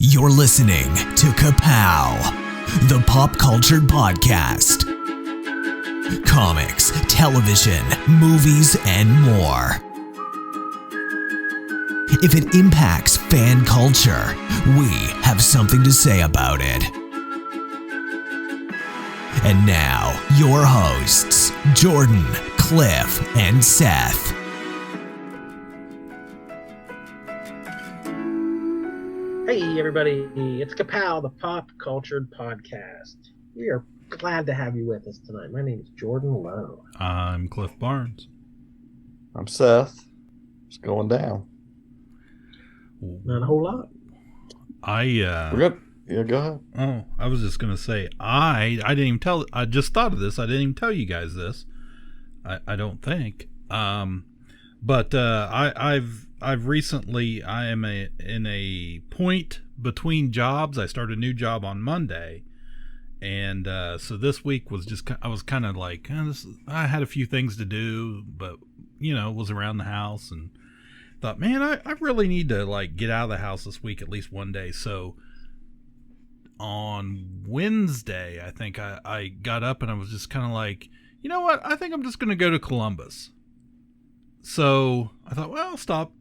You're listening to Ka-Pow, the pop culture podcast. Comics, television, movies, and more. If it impacts fan culture, we have something to say about it. And now, your hosts, Jordan, Cliff, and Seth. Hey everybody, it's Ka-Pow, the pop culture podcast. We are glad to have you with us tonight. My name is Jordan Lowe. I'm Cliff Barnes. I'm Seth. It's going down. Not a whole lot. We're good. Yeah, go ahead. Oh, I was just gonna say I didn't even tell. I just thought of this. I didn't even tell you guys this. I don't think. But I've recently, I am in a point between jobs. I started a new job on Monday, and so this week was just, I was kind of like, I had a few things to do, but was around the house and thought, man, I really need to like get out of the house this week at least one day. So on Wednesday, I think I got up and I was just kind of like, you know what? I think I'm just going to go to Columbus. So I thought, well, I'll stop,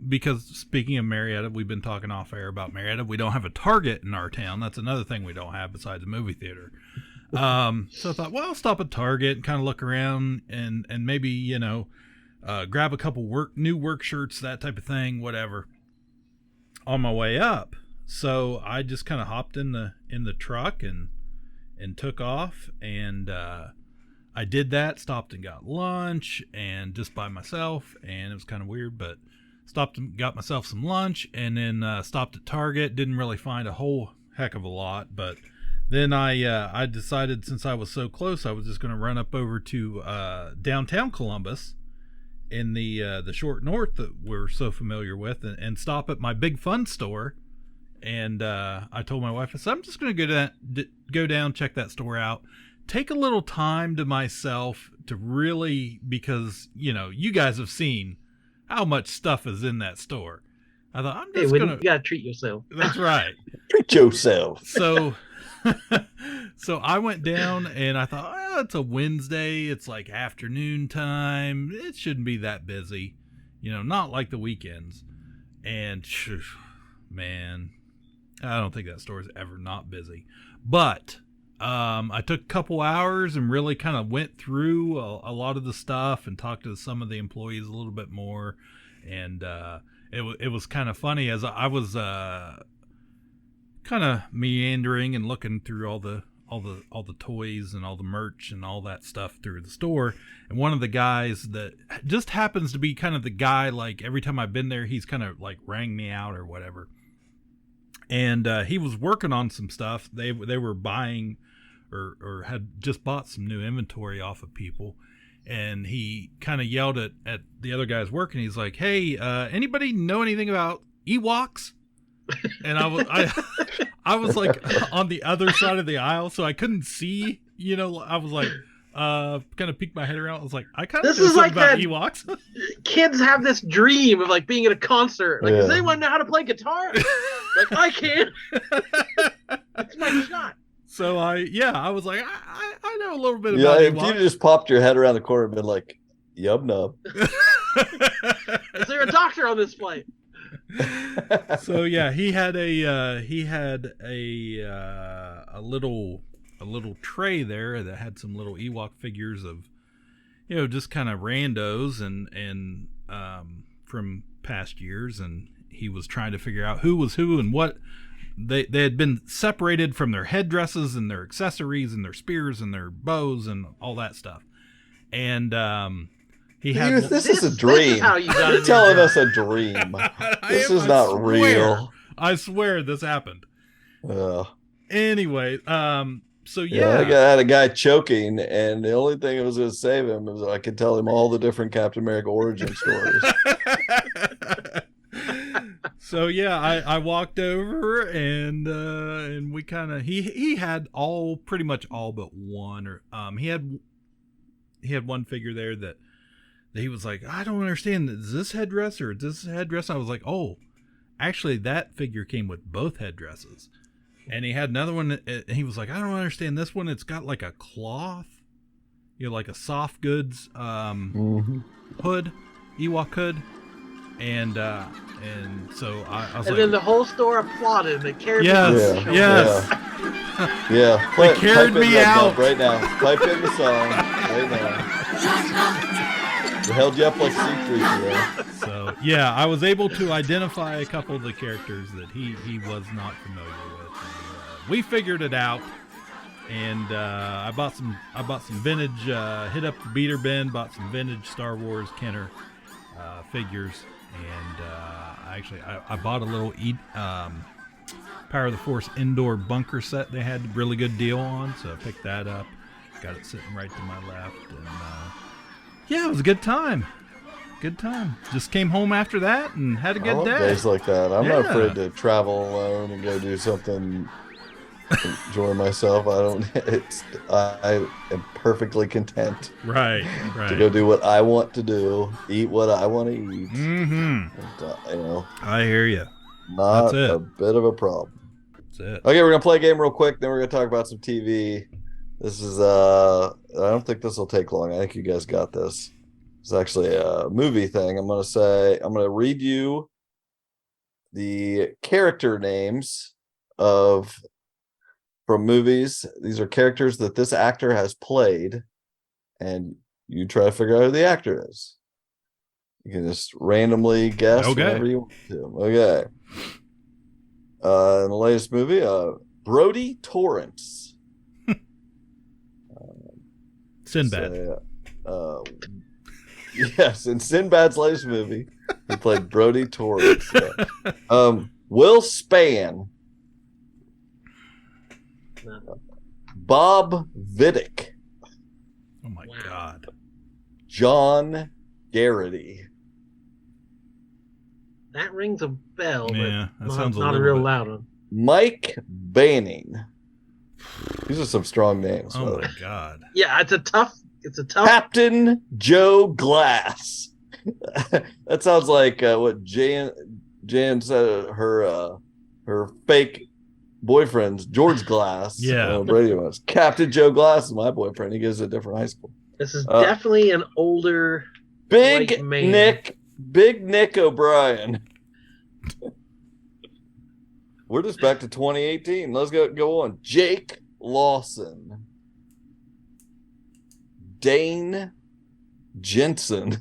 because speaking of Marietta, we've been talking off air about Marietta. We don't have a Target in our town. That's another thing we don't have besides a movie theater. So I thought, well, I'll stop at Target and kind of look around and maybe, grab a couple new work shirts, that type of thing, whatever, on my way up. So I just kind of hopped in the truck and took off, and I did that, stopped and got lunch, and just by myself, and it was kind of weird, but stopped and got myself some lunch, and then stopped at Target. Didn't really find a whole heck of a lot, but then I decided, since I was so close, I was just going to run up over to downtown Columbus in the short north that we're so familiar with, and stop at my Big Fun store. And I told my wife, I said, I'm just going to go down, check that store out. Take a little time to myself to really, because, you guys have seen how much stuff is in that store. I thought, I'm just going to... You got to treat yourself. That's right. Treat yourself. So I went down and I thought, well, it's a Wednesday. It's like afternoon time. It shouldn't be that busy. Not like the weekends. And, man, I don't think that store is ever not busy. But... I took a couple hours and really kind of went through a lot of the stuff and talked to some of the employees a little bit more. And it was kind of funny as I was kind of meandering and looking through all the toys and all the merch and all that stuff through the store. And one of the guys that just happens to be kind of the guy, like every time I've been there, he's kind of like rang me out or whatever. And he was working on some stuff. They were buying or had just bought some new inventory off of people. And he kind of yelled at the other guys working. He's like, hey, anybody know anything about Ewoks? And I was like on the other side of the aisle, so I couldn't see, I was like, kind of peeked my head around. I was like, I kind of know something about Ewoks. Kids have this dream of like being at a concert. Like, does anyone know how to play guitar? Like, I can. That's my shot. So I was like, I know a little bit about Ewoks. Ewoks. If you just popped your head around the corner and been like, yub nub. Is there a doctor on this flight? So yeah, he had a little tray there that had some little Ewok figures of, just kind of randos and from past years, and he was trying to figure out who was who and what. They had been separated from their headdresses and their accessories and their spears and their bows and all that stuff. And he had... This is a dream. This is how you got You're telling us a dream. This is not real. I swear this happened. Anyway, so yeah, I had a guy choking, and the only thing that was going to save him was I could tell him all the different Captain America origin stories. So yeah, I walked over and we kind of he had pretty much all but one, or he had one figure there that he was like, I don't understand, is this headdress or this headdress? I was like, oh, Actually, that figure came with both headdresses. And he had another one. He was like, I don't understand this one. It's got like a cloth, like a soft goods hood, Ewok hood. And so I was and like, then the whole store applauded. And they carried yes, me on the yes. Yeah. They carried me out right now. Pipe in the song right now. They held you up like C-3PO. So yeah, I was able to identify a couple of the characters that he was not familiar with. And, we figured it out, and I bought some vintage. Hit up the beater bin, bought some vintage Star Wars Kenner figures, and I bought a little Power of the Force indoor bunker set they had a really good deal on, so I picked that up. Got it sitting right to my left, and yeah, it was a good time. Good time. Just came home after that and had a good I love day. Days like that. I'm not afraid to travel alone and go do something, enjoy myself. I am perfectly content. Right. To go do what I want to do, eat what I want to eat. Mm-hmm. And, I hear you. Not a bit of a problem. That's it. Okay, we're gonna play a game real quick. Then we're gonna talk about some TV. This is I don't think this will take long. I think you guys got this. It's actually a movie thing. I'm gonna read you the character names from movies. These are characters that this actor has played, and you try to figure out who the actor is. You can just randomly guess whatever you want to. Okay. In the latest movie, Brody Torrance. Sinbad. Yes, in Sinbad's latest movie, he played Brody Torrance. Will Spann. Bob Vidic. Oh my God. John Garrity. That rings a bell, Yeah, but that sounds not a real loud one. Mike Banning. These are some strong names. Oh my God. Yeah, it's a tough. Captain Joe Glass. That sounds like what Jan said. Her fake boyfriend's George Glass. Yeah. Brady was. Captain Joe Glass is my boyfriend. He goes to a different high school. This is definitely an older Big white man. Nick O'Brien. We're just back to 2018. Let's go on. Jake Lawson. Dane Jensen.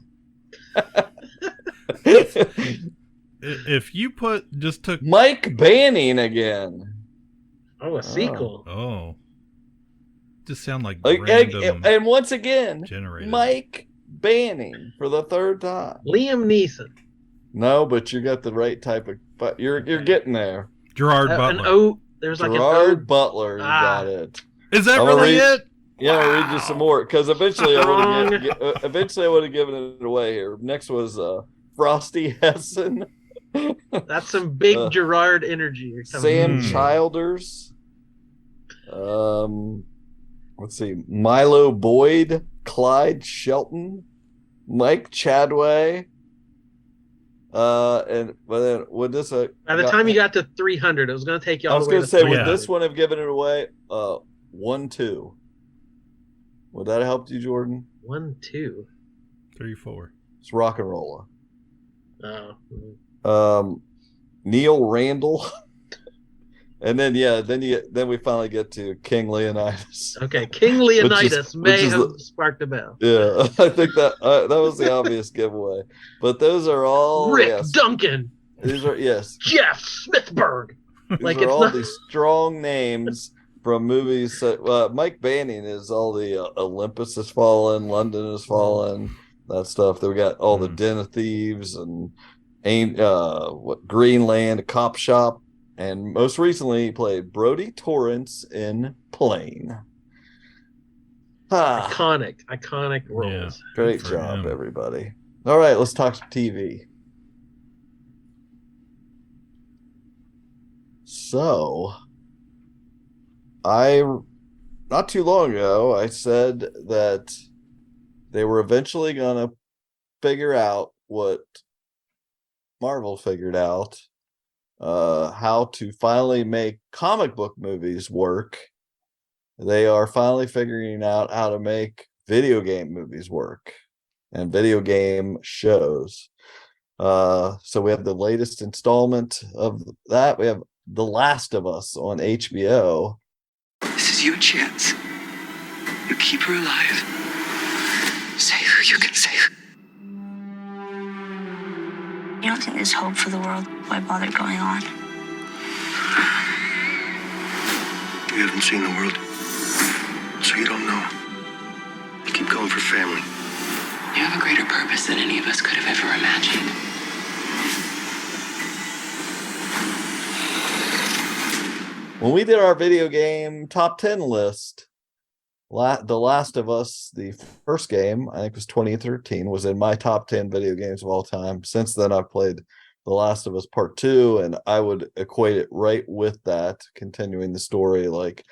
If you took Mike Banning again. Oh, a sequel. Oh. Just sound like random. And once again, generated. Mike Banning for the third time. Liam Neeson. No, but you got the right type of. But you're getting there. Gerard Butler. There's like Gerard Butler. You got it. Is that really it? Yeah, I'll read you some more because eventually I would have given it away here. Next was Frosty Hessen. That's some big Gerard energy. Sam Childers. Let's see. Milo Boyd, Clyde Shelton, Mike Chadway. But then would this by the time you got to 300, it was going to take you all the way. I was going to say, would this one have given it away? 1-2. Would that have helped you, Jordan? 1-2. 3-4. It's Rock and Rolla. Oh. Neil Randall. And then then we finally get to King Leonidas. Okay, King Leonidas may have sparked a bell. Yeah, I think that was the obvious giveaway. But those are all Rick Duncan. These are Jeff Smithberg. These are all these strong names from movies. Mike Banning is all the Olympus Has Fallen, London Has Fallen, that stuff. Then we got all the Den of Thieves and Greenland, Cop Shop. And most recently, he played Brody Torrance in Plane. Iconic roles. Yeah, great job, everybody. All right, let's talk some TV. So, not too long ago, I said that they were eventually going to figure out what Marvel figured out. how to finally make comic book movies work, they are finally figuring out how to make video game movies work and video game shows. So we have the latest installment of that. We have The Last of Us on HBO. This is your chance. You keep her alive. Save her. You can save her. You don't think there's hope for the world? Why bother going on? You haven't seen the world, so you don't know. You keep going for family. You have a greater purpose than any of us could have ever imagined. When we did our video game top 10 list, The Last of Us, the first game, I think it was 2013, was in my top 10 video games of all time. Since then, I've played The Last of Us Part 2, and I would equate it right with that, continuing the story. Like,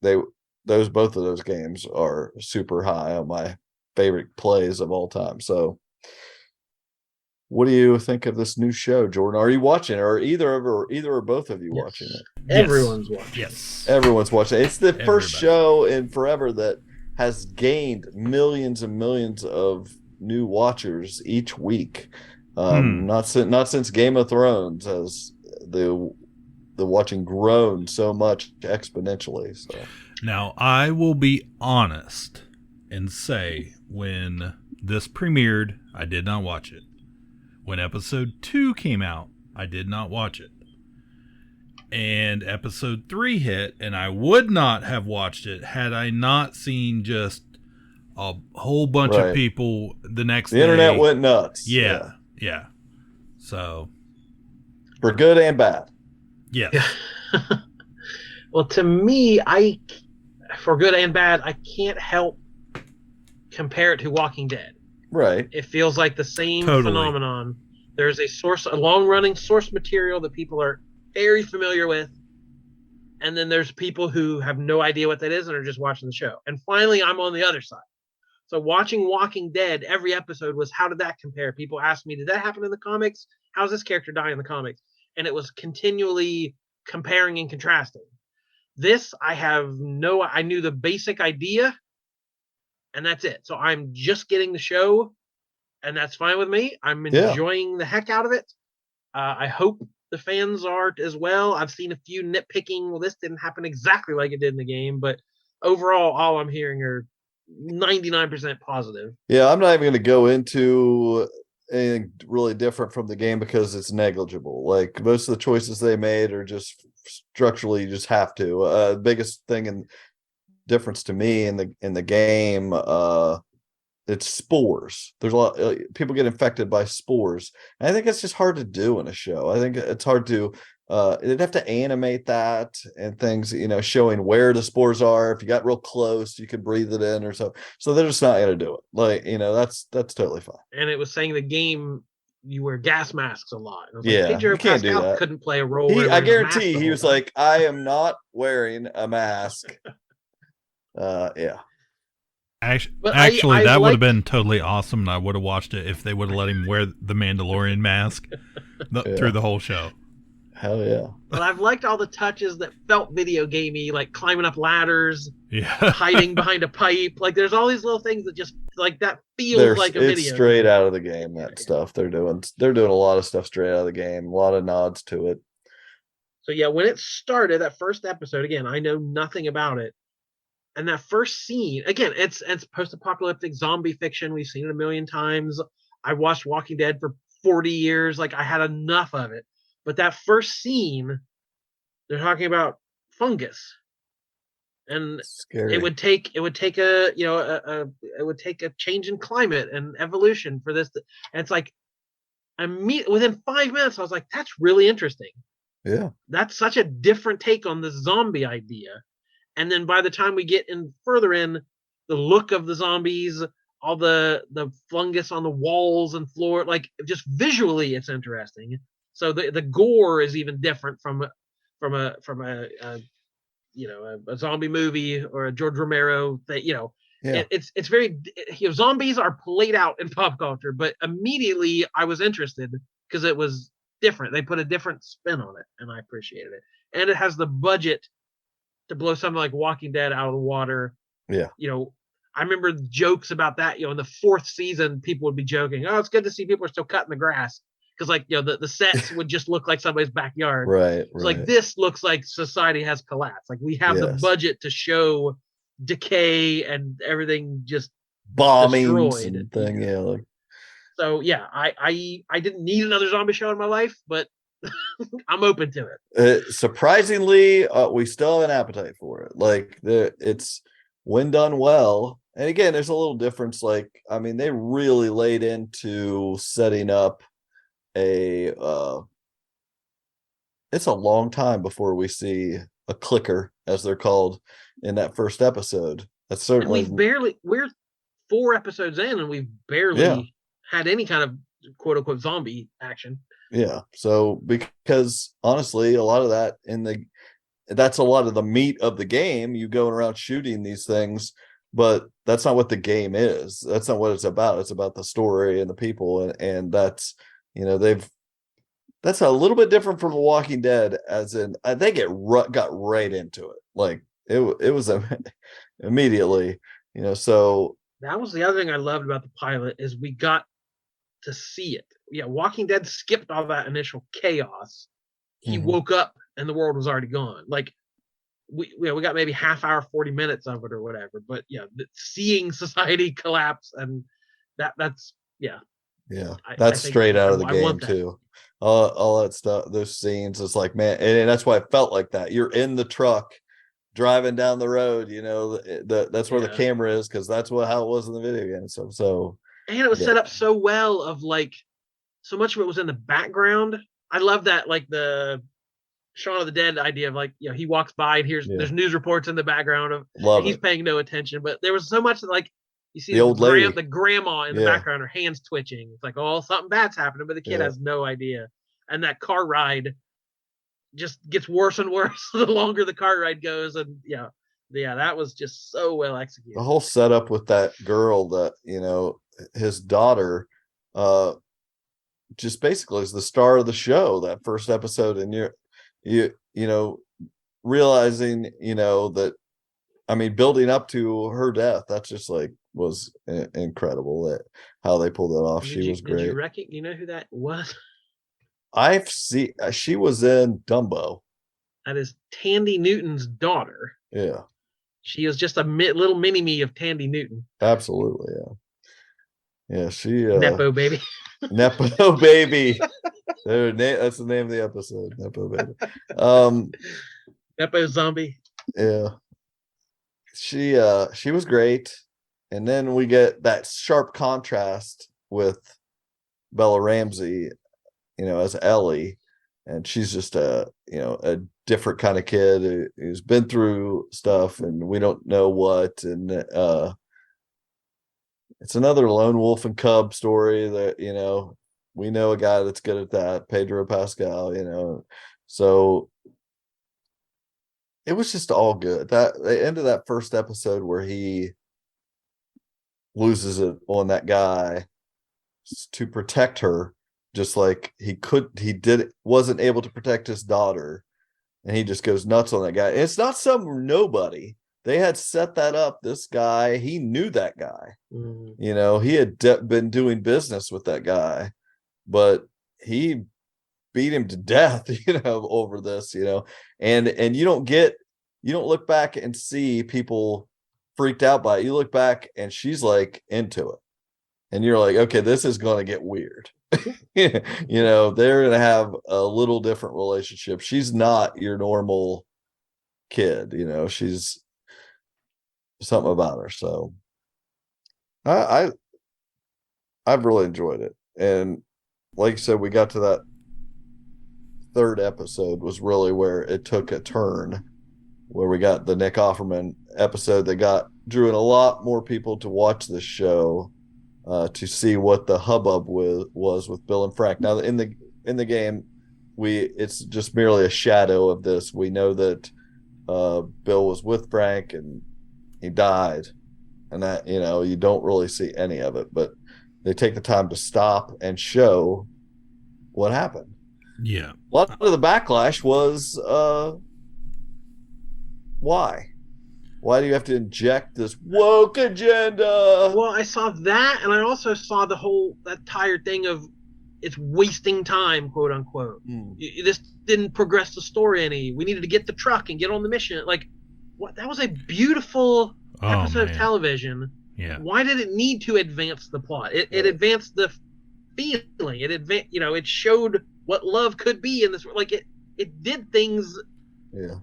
both of those games are super high on my favorite plays of all time. So what do you think of this new show, Jordan? Are you watching it, or either or both of you watching it? Everyone's watching. Yes. Everyone's watching it. It's the first show in forever that has gained millions and millions of new watchers each week. Not since Game of Thrones has the watching grown so much exponentially. So Now, I will be honest and say when this premiered, I did not watch it. When episode 2 came out, I did not watch it. And episode 3 hit, and I would not have watched it had I not seen just a whole bunch of people the next day. The internet went nuts. Yeah. So. For good and bad. Yes. Yeah. Well, to me, for good and bad, I can't help compare it to Walking Dead. Right. It feels like the same phenomenon. There's a long-running source material that people are very familiar with, and then there's people who have no idea what that is and are just watching the show. And finally, I'm on the other side. So watching Walking Dead, every episode was, how did that compare? People asked me, did that happen in the comics? How's this character die in the comics? And it was continually comparing and contrasting. This, I knew the basic idea, and that's it. So I'm just getting the show, and that's fine with me. I'm enjoying the heck out of it. I hope the fans are as well. I've seen a few nitpicking. Well, this didn't happen exactly like it did in the game, but overall, all I'm hearing are 99% positive. Yeah, I'm not even going to go into anything really different from the game because it's negligible. Like, most of the choices they made are just structurally, you just have to. Biggest thing and difference to me in the game, it's spores. There's a lot people get infected by spores, and I think it's just hard to do in a show. I think it's hard to they'd have to animate that and things, showing where the spores are. If you got real close, you could breathe it in or so they're just not going to do it. Like, that's totally fine. And it was saying the game, you wear gas masks a lot. I was like, Pedro you can't Pascal do that. Couldn't play a role. I guarantee he was like, I am not wearing a mask. Yeah. Actually, that would have been totally awesome, and I would have watched it if they would have let him wear the Mandalorian mask through the whole show. Hell yeah. But I've liked all the touches that felt video gamey, like climbing up ladders, hiding behind a pipe. Like, there's all these little things that just, like, that feels like a video. It's straight out of the game, that stuff they're doing. They're doing a lot of stuff straight out of the game, a lot of nods to it. So, yeah, when it started, that first episode, again, I know nothing about it. And that first scene, again, it's post-apocalyptic zombie fiction. We've seen it a million times. I watched Walking Dead for 40 years. Like, I had enough of it. But that first scene, they're talking about fungus, and scary. it would take a change in climate and evolution for this. And it's like, within 5 minutes, I was like, that's really interesting. Yeah, that's such a different take on the zombie idea. And then by the time we get further in, the look of the zombies, all the fungus on the walls and floor, like, just visually, it's interesting. So the gore is even different from a zombie movie or a George Romero thing. It's very, zombies are played out in pop culture, but immediately I was interested because it was different. They put a different spin on it, and I appreciated it. And it has the budget to blow something like Walking Dead out of the water. Yeah. I remember jokes about that. In the 4th season, people would be joking, "Oh, it's good to see people are still cutting the grass." Because the sets would just look like somebody's backyard. Right. It's like, this looks like society has collapsed. Like, we have the budget to show decay and everything just bombings destroyed. And thing. Yeah. So yeah, I didn't need another zombie show in my life, but I'm open to it. Surprisingly, we still have an appetite for it. Like, it's when done well. And again, there's a little difference. Like, I mean, they really laid into setting up it's a long time before we see a clicker, as they're called, in that first episode. That's certainly, we're 4 episodes in, and we've barely had any kind of quote unquote zombie action. Yeah. So, because honestly, a lot of that that's a lot of the meat of the game. You going around shooting these things, but that's not what the game is. That's not what it's about. It's about the story and the people, and that's that's a little bit different from Walking Dead, as in they got right into it. Like, it was immediately, so that was the other thing I loved about the pilot, is we got to see it. Yeah, Walking Dead skipped all that initial chaos. He woke up and the world was already gone. Like, we got maybe half hour, 40 minutes of it or whatever. But yeah, seeing society collapse, and that's that's straight out of the game too. All that stuff, those scenes, it's like, man, and that's why I felt like that. You're in the truck driving down the road, that's where the camera is, because that's how it was in the video game. So and it was set up so well, of like, so much of it was in the background. I love that, like the Shaun of the Dead idea of, like, he walks by and there's news reports in the background of, and he's paying no attention, but there was so much that, like, you see the old lady, the grandma in the background, her hands twitching. It's like, oh, something bad's happening, but the kid has no idea. And that car ride just gets worse and worse the longer the car ride goes. And that was just so well executed. The whole setup with that girl, that his daughter, just basically is the star of the show, that first episode, and you realizing that, I mean, building up to her death, that's just like was incredible, that how they pulled that off. She was great. Did you know who that was? I've seen, she was in Dumbo. That is Tandy Newton's daughter. Yeah, she is just a little mini me of Tandy Newton. Absolutely. Yeah, she Nepo baby. Nepo baby. That's the name of the episode. Nepo baby. Nepo zombie. Yeah, she was great. And then we get that sharp contrast with Bella Ramsey, as Ellie, and she's just a different kind of kid who's been through stuff, and we don't know what. And it's another lone wolf and cub story that, we know a guy that's good at that, Pedro Pascal, so it was just all good. That the end of that first episode where he loses it on that guy to protect her, just like wasn't able to protect his daughter, and he just goes nuts on that guy. And it's not some nobody. They had set that up. This guy, he knew that guy. He had been doing business with that guy, but he beat him to death, over this, and you don't look back and see people freaked out by it. You look back and she's like into it, and you're like, okay, this is going to get weird. They're going to have a little different relationship. She's not your normal kid, she's something about her. So I've really enjoyed it. And like I said, we got to that third episode was really where it took a turn, where we got the Nick Offerman episode that drew in a lot more people to watch this show, to see what the hubbub was with Bill and Frank. Now in the game, it's just merely a shadow of this. We know that Bill was with Frank and he died, and that you don't really see any of it, but they take the time to stop and show what happened. Yeah. A lot of the backlash was why? Why do you have to inject this woke agenda? Well, I saw that, and I also saw that entire thing of it's wasting time, quote unquote. This didn't progress the story any. We needed to get the truck and get on the mission. Like, what? That was a beautiful episode of television. Yeah. Why did it need to advance the plot? It advanced the feeling. It showed what love could be in this. Like, it did things. Yeah.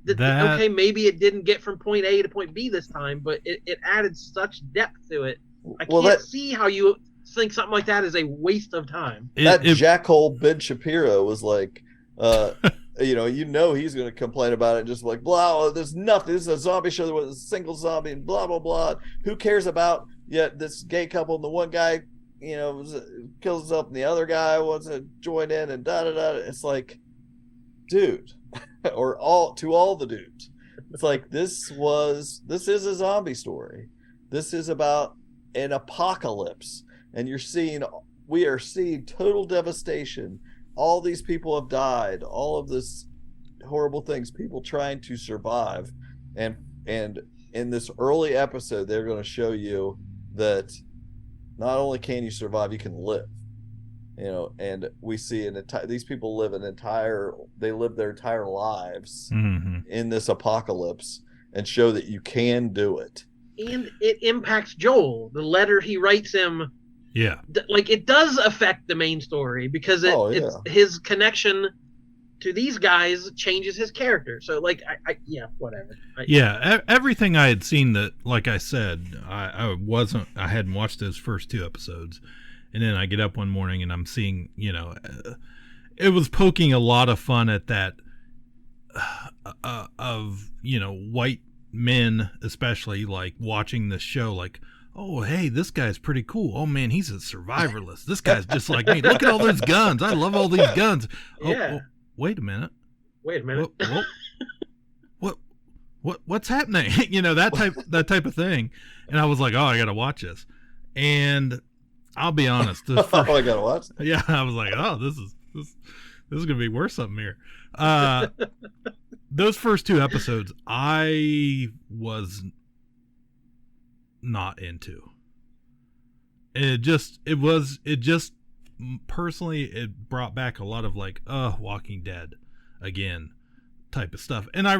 Okay, maybe it didn't get from point A to point B this time, but it added such depth to it. I can't see how you think something like that is a waste of time. That jackhole Ben Shapiro was like, he's going to complain about it, just like, blah, there's nothing. This is a zombie show. There was a single zombie and blah, blah, blah. Who cares about this gay couple and the one guy, kills himself and the other guy wants to join in and da-da-da. It's like, dude. Or all the dudes. It's like this is a zombie story. This is about an apocalypse, and we are seeing total devastation. All these people have died, all of this horrible things, people trying to survive. And in this early episode, they're going to show you that not only can you survive, you can live. And we see these people live their entire lives in this apocalypse and show that you can do it. And it impacts Joel. The letter he writes him, it does affect the main story because it's his connection to these guys changes his character. So whatever. Everything I had seen that, like I said, I hadn't watched those first 2 episodes. And then I get up one morning and I'm seeing, it was poking a lot of fun at that of white men, especially, like watching this show, like, oh, hey, this guy's pretty cool. Oh, man, he's a survivalist. This guy's just like me. Look at all those guns. I love all these guns. Yeah. Oh, wait a minute. What's happening? that type of thing. And I was like, oh, I got to watch this. And I'll be honest. I gotta watch that. Yeah, I was like, oh, this is gonna be worth something here. Those first 2 episodes, I was not into. It personally, it brought back a lot of like, Walking Dead again type of stuff. And I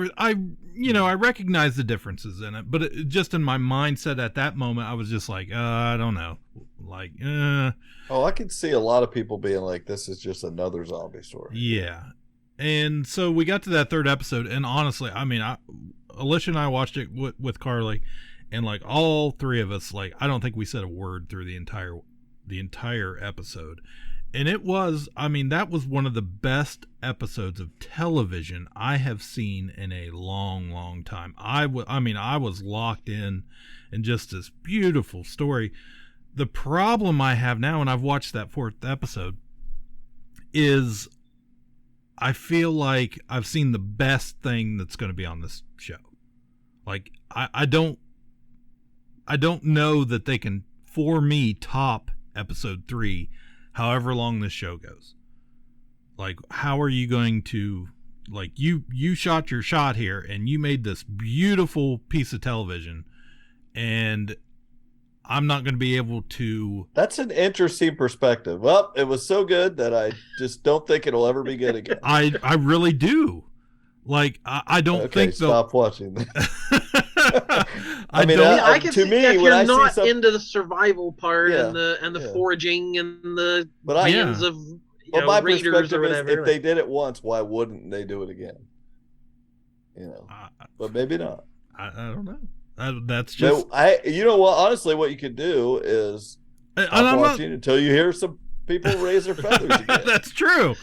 recognize the differences in it, but just in my mindset at that moment, I was just like, I don't know. Like, I can see a lot of people being like, this is just another zombie story. Yeah. And so we got to that 3rd episode, and honestly, I mean, Alicia and I watched it with Carly, and like all 3 of us, like, I don't think we said a word through the entire episode. And that was one of the best episodes of television I have seen in a long, long time. I was locked in just this beautiful story. The problem I have now, and I've watched that 4th episode, is I feel like I've seen the best thing that's going to be on this show. Like, I don't know that they can, for me, top episode 3, however long this show goes. Like, how are you going to, like, you shot your shot here and you made this beautiful piece of television, and I'm not going to be able to. That's an interesting perspective. Well, it was so good that I just don't think it'll ever be good again. I really do. Like, I don't think stop watching that. I can see if you're not into the survival part and the foraging and the hands of my raiders or perspective whatever. Is, if they did it once, why wouldn't they do it again? But maybe not. I don't know. That's just. Honestly, what you could do is stop watching until you hear some people raise their feathers again. That's true.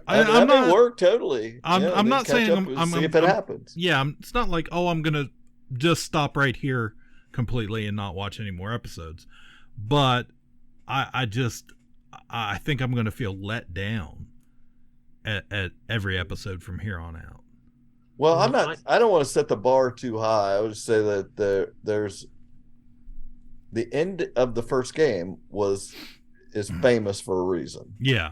I'm not work totally. I'm not saying I'm see if it happens. Yeah, it's not like, I'm gonna just stop right here completely and not watch any more episodes. But I think I'm gonna feel let down at every episode from here on out. Well, I don't want to set the bar too high. I would just say that there's the end of the first game is famous for a reason. Yeah.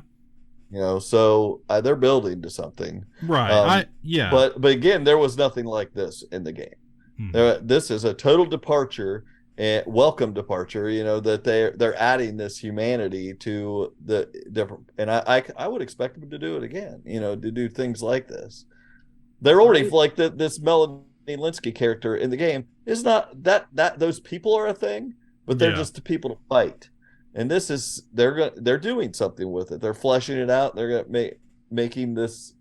So they're building to something, right? But again, there was nothing like this in the game. This is a total departure and welcome departure. That they're adding this humanity to the different, and I would expect them to do it again. To do things like this. They're already like this Melanie Linsky character in the game is not that those people are a thing, but they're just the people to fight. And this is they're doing something with it. They're fleshing it out. They're gonna making this,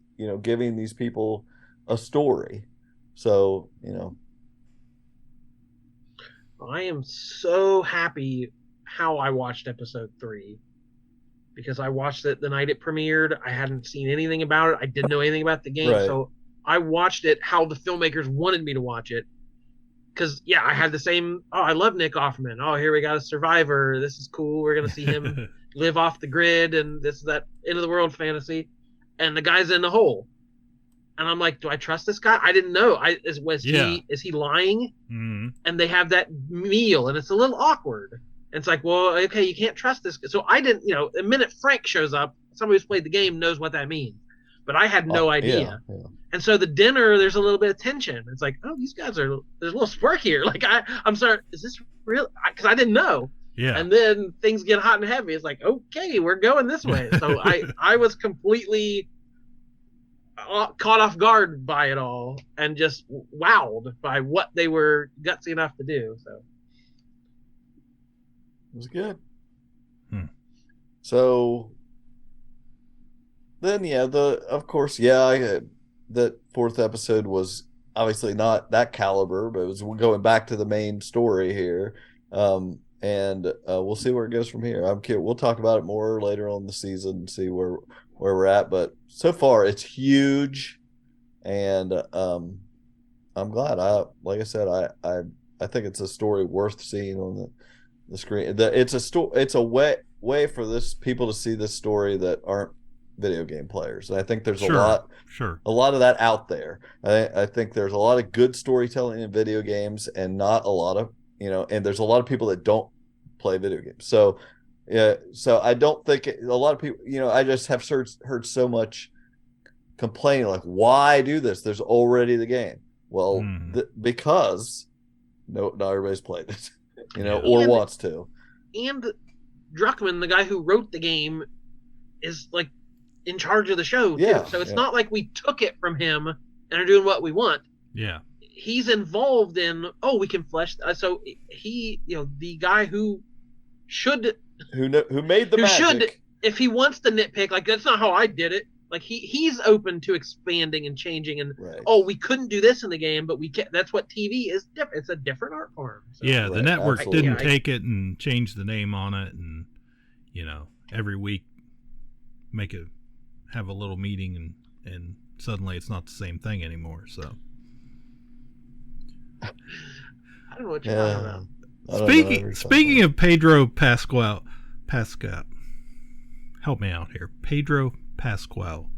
giving these people a story. So, I am so happy how I watched episode 3 because I watched it the night it premiered. I hadn't seen anything about it. I didn't know anything about the game, Right. so I watched it how the filmmakers wanted me to watch it. Because, I had the same, I love Nick Offerman. Oh, here we got a survivor. This is cool. We're going to see him live off the grid, and this is that end of the world fantasy. And the guy's in the hole. And I'm like, do I trust this guy? I didn't know. Is he lying? Mm-hmm. And they have that meal, and it's a little awkward. And it's like, well, okay, you can't trust this. So I didn't, the minute Frank shows up, somebody who's played the game knows what that means. But I had no idea. Yeah. And so the dinner, there's a little bit of tension. It's like, oh, these guys there's a little spark here. Like, I'm sorry, is this real? Because I didn't know. Yeah. And then things get hot and heavy. It's like, okay, we're going this way. So I was completely caught off guard by it all and just wowed by what they were gutsy enough to do. So it was good. So then, that fourth episode was obviously not that caliber, but it was going back to the main story here. And we'll see where it goes from here. We'll talk about it more later on in the season and see where we're at. But so far, it's huge, and I'm glad. Like I said, I think it's a story worth seeing on the screen. It's a way for people to see this story that aren't video game players. And I think there's a lot of that out there. I think there's a lot of good storytelling in video games, and not a lot of and there's a lot of people that don't play video games. So I don't think a lot of people, I just have heard so much complaining, like, why do this? There's already the game. Well, because not everybody's played it, or wants to. And Druckmann, the guy who wrote the game, is like in charge of the show too. So it's not like we took it from him and are doing what we want. Yeah. He's involved in, we can flesh. So he, the guy who made the magic. If he wants to nitpick, like, that's not how I did it. Like, he's open to expanding and changing, and we couldn't do this in the game, but we can. That's what TV is. It's a different art form. So. Yeah, the network didn't take it and change the name on it, and every week have a little meeting, and suddenly it's not the same thing anymore. So I don't know what you're talking about. Speaking of Pedro Pascal, help me out here. Pedro Pascal.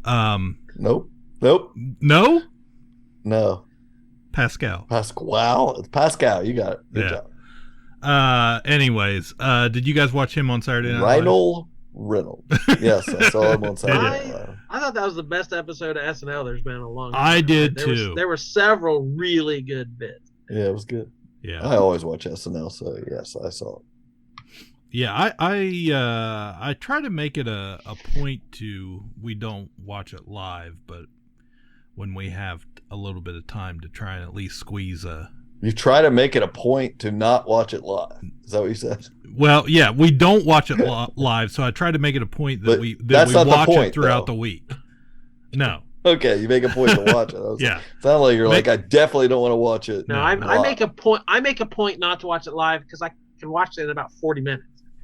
Nope. No. Pascal. It's Pascal. You got it. Good job. Anyways, did you guys watch him on Saturday Night Live? Reinhold Reynolds. Yes, I saw him on Saturday Night Live. I thought that was the best episode of SNL there's been in a long time. I did too. There were several really good bits. Yeah, it was good. Yeah, I always watch SNL, so yes, I saw it. Yeah, I try to make it a point we don't watch it live, but when we have a little bit of time to try and at least squeeze a. You try to make it a point to not watch it live. Is that what you said? Well, yeah, we don't watch it live, so I try to make it a point that we watch it throughout the week. No. Okay, you make a point to watch it. Yeah. Sound like you're like, I definitely don't want to watch it. No, I make a point. I make a point not to watch it live because I can watch it in about 40 minutes.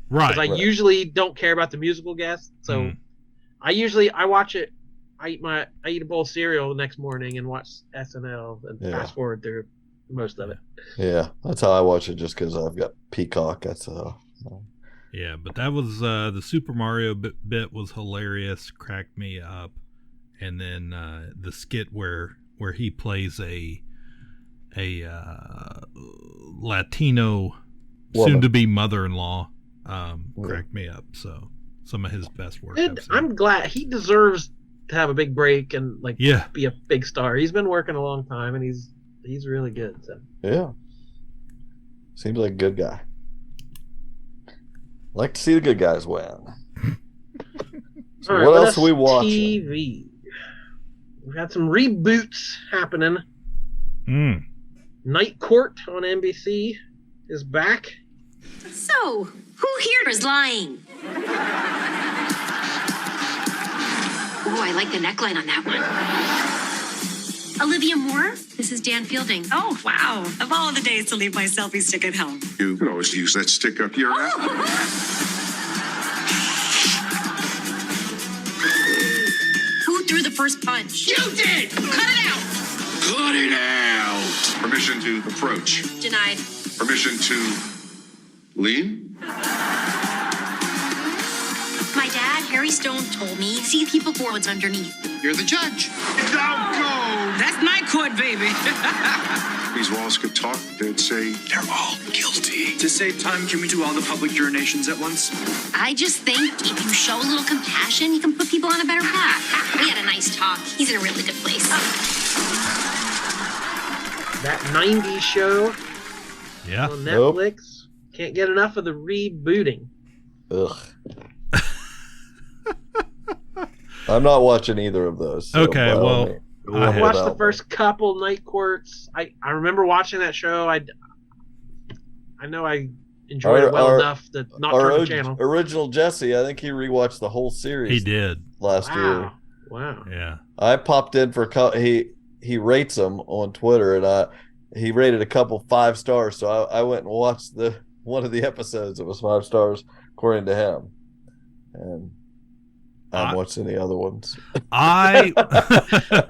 Right. Because I usually don't care about the musical guests, so I watch it. I eat a bowl of cereal the next morning and watch SNL and fast forward through most of it. Yeah, that's how I watch it. Just because I've got Peacock. That's Yeah, but that was the Super Mario bit was hilarious, cracked me up, and then the skit where he plays a Latino soon-to-be mother-in-law cracked me up. So some of his best work. Good. I'm glad he deserves to have a big break and be a big star. He's been working a long time and he's really good. So. Yeah. Seems like a good guy. Like to see the good guys win. So all right, what else are we watching? TV. We've had some reboots happening. Night Court on NBC is back. So, who here is lying? Oh, I like the neckline on that one. Olivia Moore, this is Dan Fielding. Oh, wow. Of all the days to leave my selfie stick at home. You can always use that stick up your ass. Who threw the first punch? You did! Cut it out! Cut it out! Permission to approach. Denied. Permission to lean? My dad, Harry Stone, told me, see people for what's underneath. You're the judge. Don't go! That's my court, baby. These walls could talk. They'd say, they're all guilty. To save time, can we do all the public urinations at once? I just think if you show a little compassion, you can put people on a better path. We had a nice talk. He's in a really good place. That 90s show Yeah. on Netflix. Can't get enough of the rebooting. Ugh. I'm not watching either of those. So Okay, well, I watched the first couple Night Courts. I remember watching that show. I know I enjoyed it well enough to not turn the channel. Original Jesse, I think he rewatched the whole series. He did last year. Wow. Yeah. I popped in for he rates them on Twitter, and he rated a couple 5 stars. So I went and watched one of the episodes. It was 5 stars according to him, and I haven't watched any other ones. That's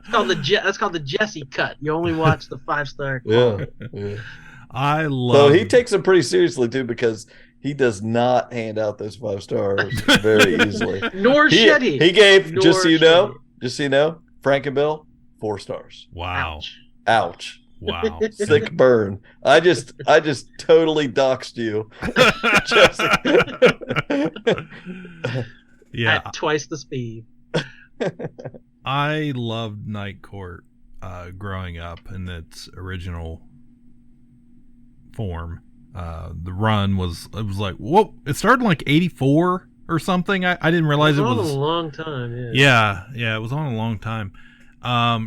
called the Jesse cut. You only watch the 5-star. Yeah. I love. So he takes them pretty seriously too, because he does not hand out those 5 stars very easily. Nor should he. He gave just so you know, Frank and Bill 4 stars. Wow. Ouch. Wow. Sick burn. I just totally doxed you, Jesse. Yeah. At twice the speed. I loved Night Court growing up in its original form. The run was like, whoa, it started in like 84 or something. I didn't realize it was a long time. Yeah, it was on a long time.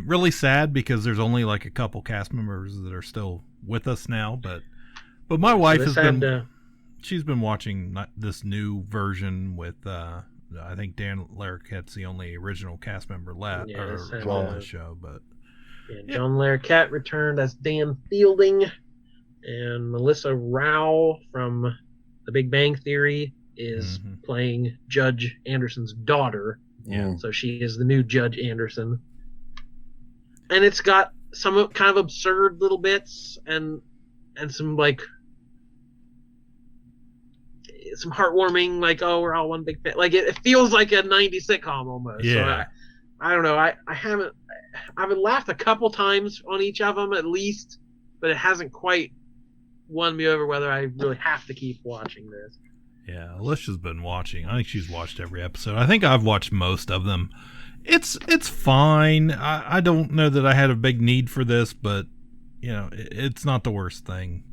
Really sad because there's only like a couple cast members that are still with us now, but my wife she's been watching this new version with I think Dan Larroquette's the only original cast member left on the show, but John Larroquette returned as Dan Fielding, and Melissa Rao from The Big Bang Theory is playing Judge Anderson's daughter. Yeah, so she is the new Judge Anderson, and it's got some kind of absurd little bits and some like. Some heartwarming, like, oh, we're all one big family. Like it feels like a 90s sitcom almost. Yeah. So I don't know. I've laughed a couple times on each of them at least, but it hasn't quite won me over whether I really have to keep watching this. Yeah, Alicia's been watching. I think she's watched every episode. I think I've watched most of them. It's fine. I don't know that I had a big need for this, but it's not the worst thing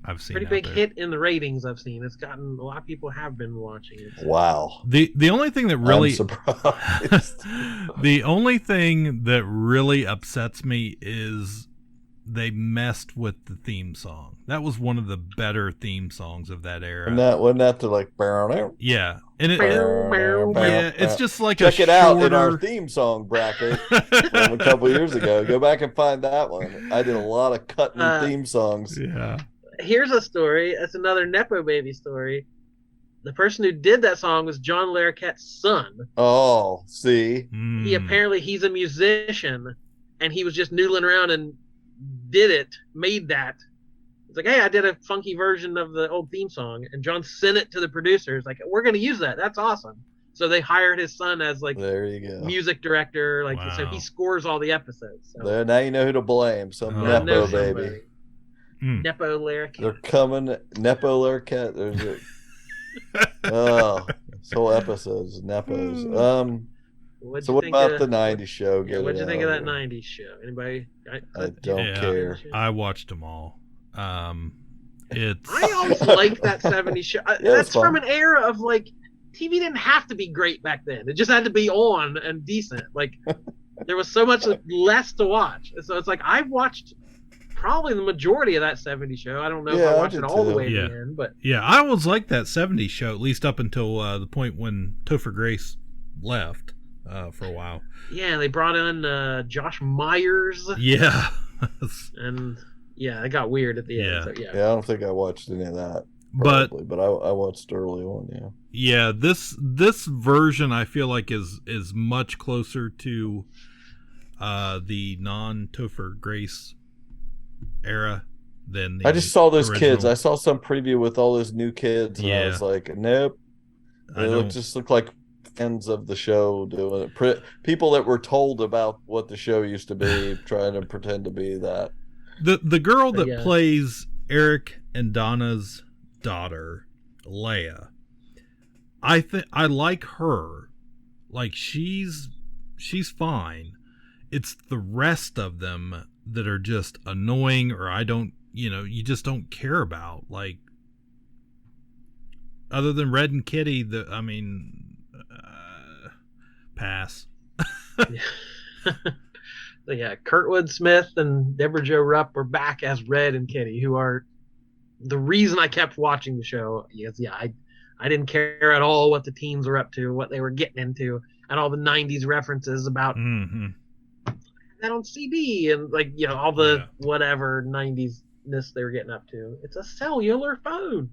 I've seen. Pretty big hit in the ratings I've seen. It's gotten a lot of people have been watching it. Wow. The only thing that really I'm surprised. The only thing that really upsets me is they messed with the theme song. That was one of the better theme songs of that era. Wasn't that to like yeah. And it's just like check it out in our theme song bracket from a couple years ago. Go back and find that one. I did a lot of cutting theme songs. Yeah. Here's a story. It's another Nepo baby story. The person who did that song was John Larroquette's son. Oh, see? He's a musician, and he was just noodling around and made that. It's like, hey, I did a funky version of the old theme song, and John sent it to the producers. Like, we're going to use that. That's awesome. So they hired his son as like there you go. music director. Like, so he scores all the episodes. So. There, now you know who to blame. Some Nepo baby. Nepo Larroquette. They're coming. Nepo Larroquette. There's whole episodes, Nepos. What'd So you what think about of the '90s show? Yeah, what'd you Getting think of out that here? '90s show? Anybody? I don't care. I watched them all. It's I always liked that '70s show. Yeah, it was That's from fun. an era of like TV didn't have to be great back then. It just had to be on and decent. Like there was so much less to watch. So it's like I watched probably the majority of that '70s show. I don't know if Yeah, I I watched did it all the too. way to Yeah. the end, but Yeah, I always liked that '70s show, at least up until the point when Topher Grace left for a while. yeah, they brought in Josh Myers. Yeah. And yeah, it got weird at the end. Yeah. So yeah. Yeah, I don't think I watched any of that. But Probably, but I watched early on. Yeah. yeah, this version I feel like is much closer to the non-Topher Grace era than the I just saw those original. kids. I saw some preview with all those new kids, and I Yeah. was like, nope. Just looked like fans of the show doing it. People that were told about what the show used to be, trying to pretend to be that. The girl that Yeah. plays Eric and Donna's daughter, Leia, I like her. Like she's fine. It's the rest of them that are just annoying, or you just don't care about. Like other than Red and Kitty, pass. So yeah, Kurtwood Smith and Deborah Jo Rupp are back as Red and Kitty, who are the reason I kept watching the show. Yes, yeah, I didn't care at all what the teens were up to, what they were getting into, and all the '90s references about that on CD and all the whatever '90s-ness they were getting up to. It's a cellular phone.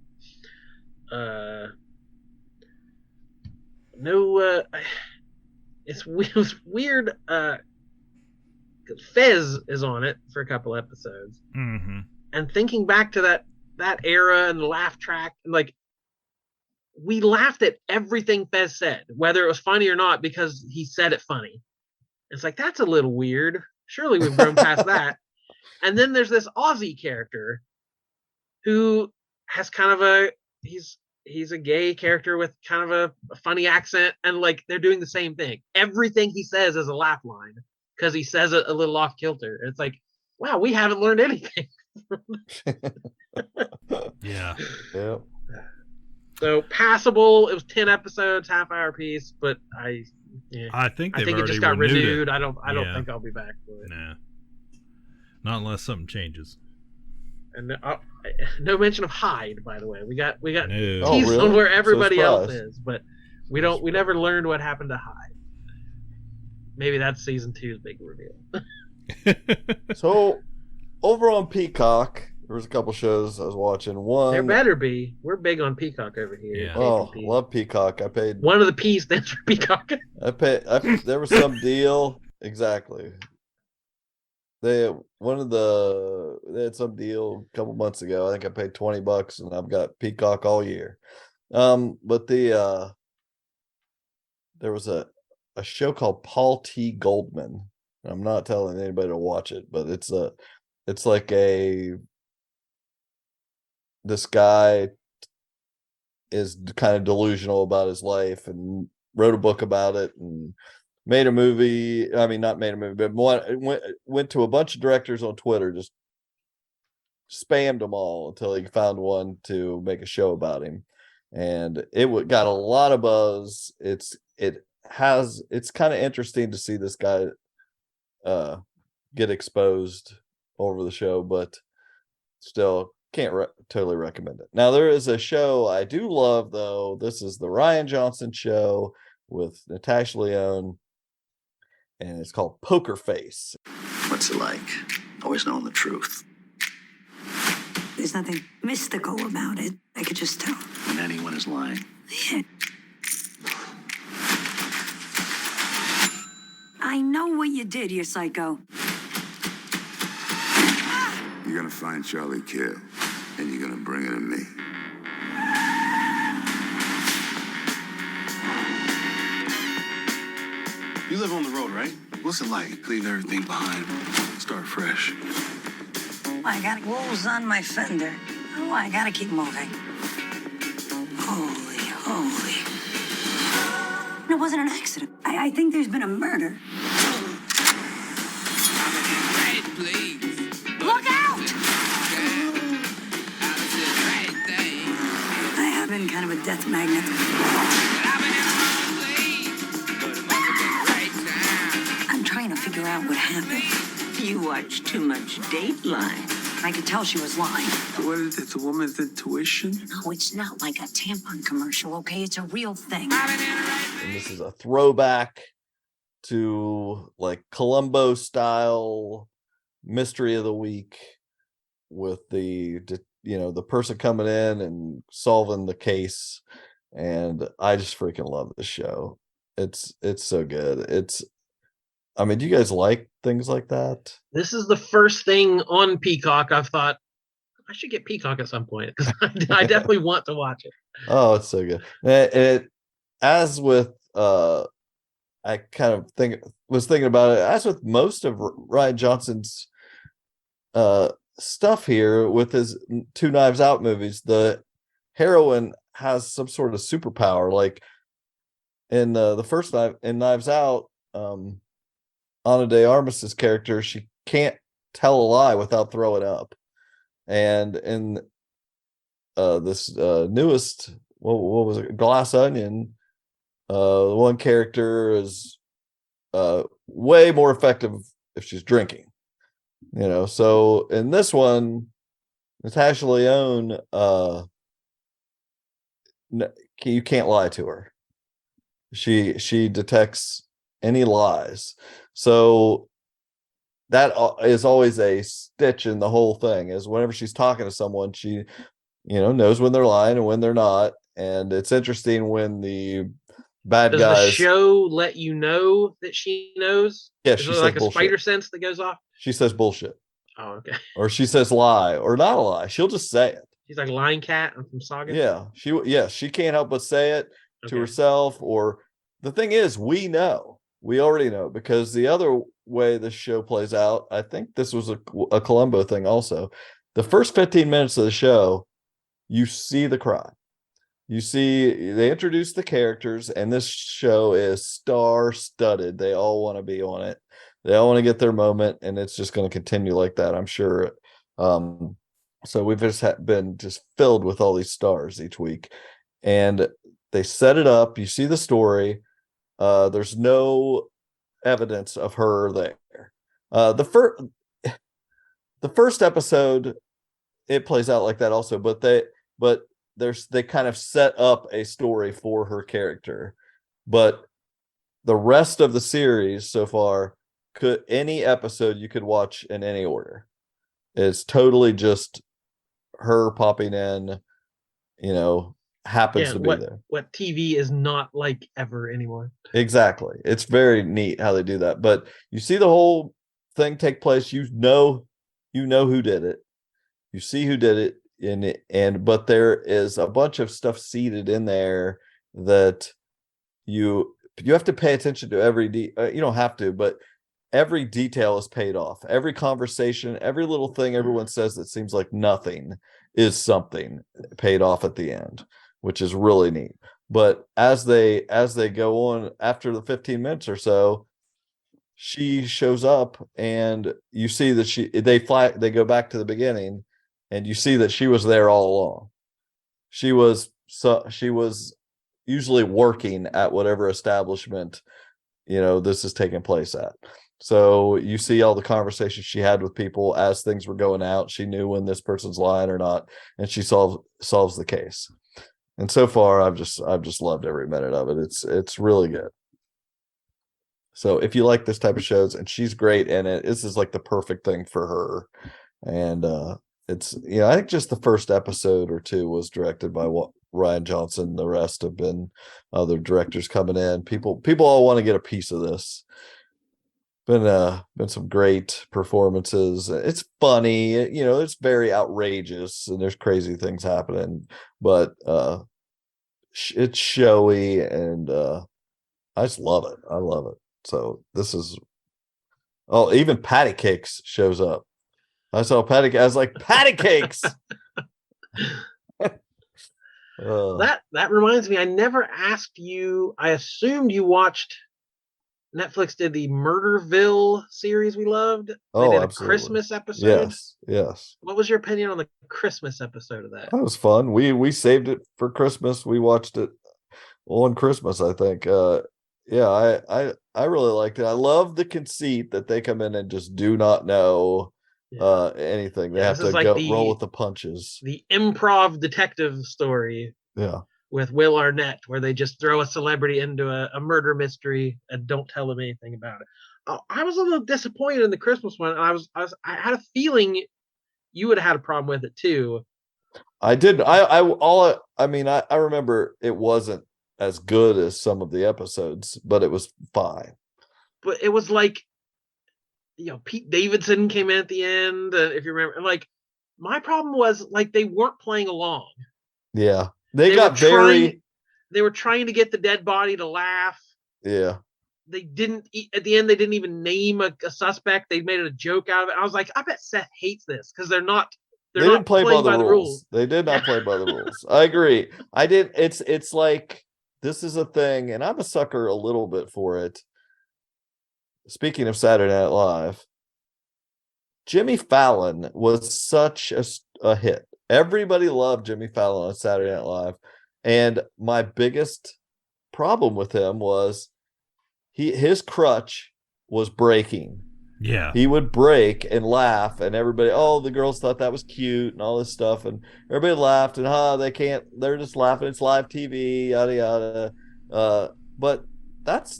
It was weird. Fez is on it for a couple episodes, and thinking back to that era and the laugh track, and we laughed at everything Fez said, whether it was funny or not, because he said it funny. It's like, that's a little weird. Surely we've grown past that. And then there's this Aussie character who has kind of he's a gay character with kind of a funny accent, and they're doing the same thing. Everything he says is a laugh line because he says it a little off kilter. It's like, wow, we haven't learned anything. Yeah. Yeah. So passable. It was 10 episodes, half-hour piece, but I think it just got renewed. I don't think I'll be back for it. Nah. Not unless something changes. And no mention of Hyde, by the way. We got No. teased really? on where everybody So else surprised. is, but we never learned what happened to Hyde. Maybe that's season 2's big reveal. So over on Peacock, there was a couple shows I was watching. One, There better be. We're big on Peacock over here. Yeah. oh, love Peacock. I paid. One of the P's stands for Peacock. There was some deal. Exactly. They had some deal a couple months ago. I think I paid $20 and I've got Peacock all year. But there was a show called Paul T. Goldman. I'm not telling anybody to watch it, but it's like this guy is kind of delusional about his life and wrote a book about it and made a movie. I mean, not made a movie, but went to a bunch of directors on Twitter, just spammed them all until he found one to make a show about him. And it got a lot of buzz. It's kind of interesting to see this guy get exposed over the show, but still can't totally recommend it. Now, there is a show I do love, though. This is the Ryan Johnson Show with Natasha Lyonne, and it's called Poker Face. What's it like? Always knowing the truth. There's nothing mystical about it. I could just tell. When anyone is lying. Yeah. I know what you did, you psycho. You're gonna find Charlie Kill, and you're gonna bring it to me. You live on the road, right? What's it like? Leave everything behind, start fresh. I got wolves on my fender. Oh, I gotta keep moving. Holy. wasn't an accident. I think there's been a murder. Look out! I have been kind of a death magnet. I'm trying to figure out what happened. You watch too much Dateline. I could tell she was lying. What is it? The woman's intuition? No, it's not like a tampon commercial, okay? It's a real thing. And this is a throwback to like Columbo style mystery of the week with the person coming in and solving the case. And I just freaking love this show. It's so good. Do you guys like things like that? This is the first thing on Peacock I've thought I should get Peacock at some point because I definitely want to watch it. Oh, it's so good. As with I kind of was thinking about it, as with most of Rian Johnson's stuff here with his two Knives Out movies, the heroine has some sort of superpower. Like in the first Knives Out, Ana de Armas's character, she can't tell a lie without throwing up. And in this newest, what was it, Glass Onion, the one character is way more effective if she's drinking. So in this one, Natasha Lyonne, you can't lie to her. She detects any lies. So that is always a stitch in the whole thing, is whenever she's talking to someone, she knows when they're lying and when they're not. And it's interesting when the bad guys. Does the show let you know that she knows? Yeah, she says like bullshit. A spider sense that goes off? She says bullshit. Oh, okay. Or she says lie or not a lie. She'll just say it. She's like Lion Cat from Saga. Yeah, she can't help but say it to herself. Or the thing is, we already know, because the other way this show plays out, I think this was a Columbo thing also. The first 15 minutes of the show, you see the crime. They introduce the characters, and this show is star-studded. They all want to be on it. They all want to get their moment, and it's just going to continue like that, I'm sure. So we've been filled with all these stars each week, and they set it up. You see the story. There's no evidence of her there. The first episode, it plays out like that also, but they kind of set up a story for her character. But the rest of the series so far, any episode you could watch in any order. It's totally just her popping in, happens to be there. What TV is not like ever anymore. Exactly. It's very neat how they do that. But you see the whole thing take place. You know who did it. You see who did it. But there is a bunch of stuff seeded in there that you have to pay attention to every you don't have to, but every detail is paid off. Every conversation, every little thing everyone says that seems like nothing is something paid off at the end, which is really neat. But as they go on, after the 15 minutes or so, she shows up, and you see that they go back to the beginning, and you see that she was there all along. She was usually working at whatever establishment this is taking place at. So you see all the conversations she had with people as things were going out. She knew when this person's lying or not, and she solves the case. And so far, I've just loved every minute of it. It's really good. So if you like this type of shows, and she's great in it, this is like the perfect thing for her. And it's I think just the first episode or two was directed by Rian Johnson. The rest have been other directors coming in. People all want to get a piece of this. Been some great performances. It's funny, it's very outrageous, and there's crazy things happening, but it's showy, and I just love it. I love it. So this is even Patty Cakes shows up. I saw Patty. I was like, Patty Cakes. That reminds me, I never asked you. I assumed you watched. Netflix did the Murderville series we loved. They did a Absolutely. Christmas episode. Yes. What was your opinion on the Christmas episode of that? That was fun. We saved it for Christmas. We watched it on Christmas, I think. I really liked it. I love the conceit that they come in and just do not know anything. They have to roll with the punches. The improv detective story. Yeah. With Will Arnett, where they just throw a celebrity into a murder mystery and don't tell them anything about it. I was a little disappointed in the Christmas one. I had a feeling you would have had a problem with it too. I did. I remember it wasn't as good as some of the episodes, but it was fine. But it was like, Pete Davidson came in at the end, if you remember. Like, my problem was like they weren't playing along. Yeah. They got very. They were trying to get the dead body to laugh. Yeah. They didn't. At the end, they didn't even name a suspect. They made a joke out of it. I was like, I bet Seth hates this because they're not. They didn't play by the rules. They did not play by the rules. I agree. I did. It's like this is a thing, and I'm a sucker a little bit for it. Speaking of Saturday Night Live, Jimmy Fallon was such a hit. Everybody loved Jimmy Fallon on Saturday Night Live. And my biggest problem with him was his crutch was breaking. Yeah. He would break and laugh, and everybody, the girls thought that was cute and all this stuff. And everybody laughed, and they're just laughing. It's live TV, yada, yada. But that's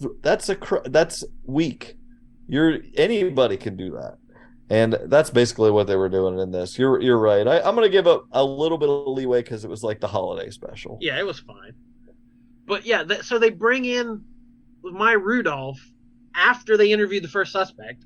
weak. Anybody can do that. And that's basically what they were doing in this. You're right. I'm going to give up a little bit of leeway because it was like the holiday special. Yeah, it was fine. But yeah, so they bring in Maya Rudolph after they interview the first suspect.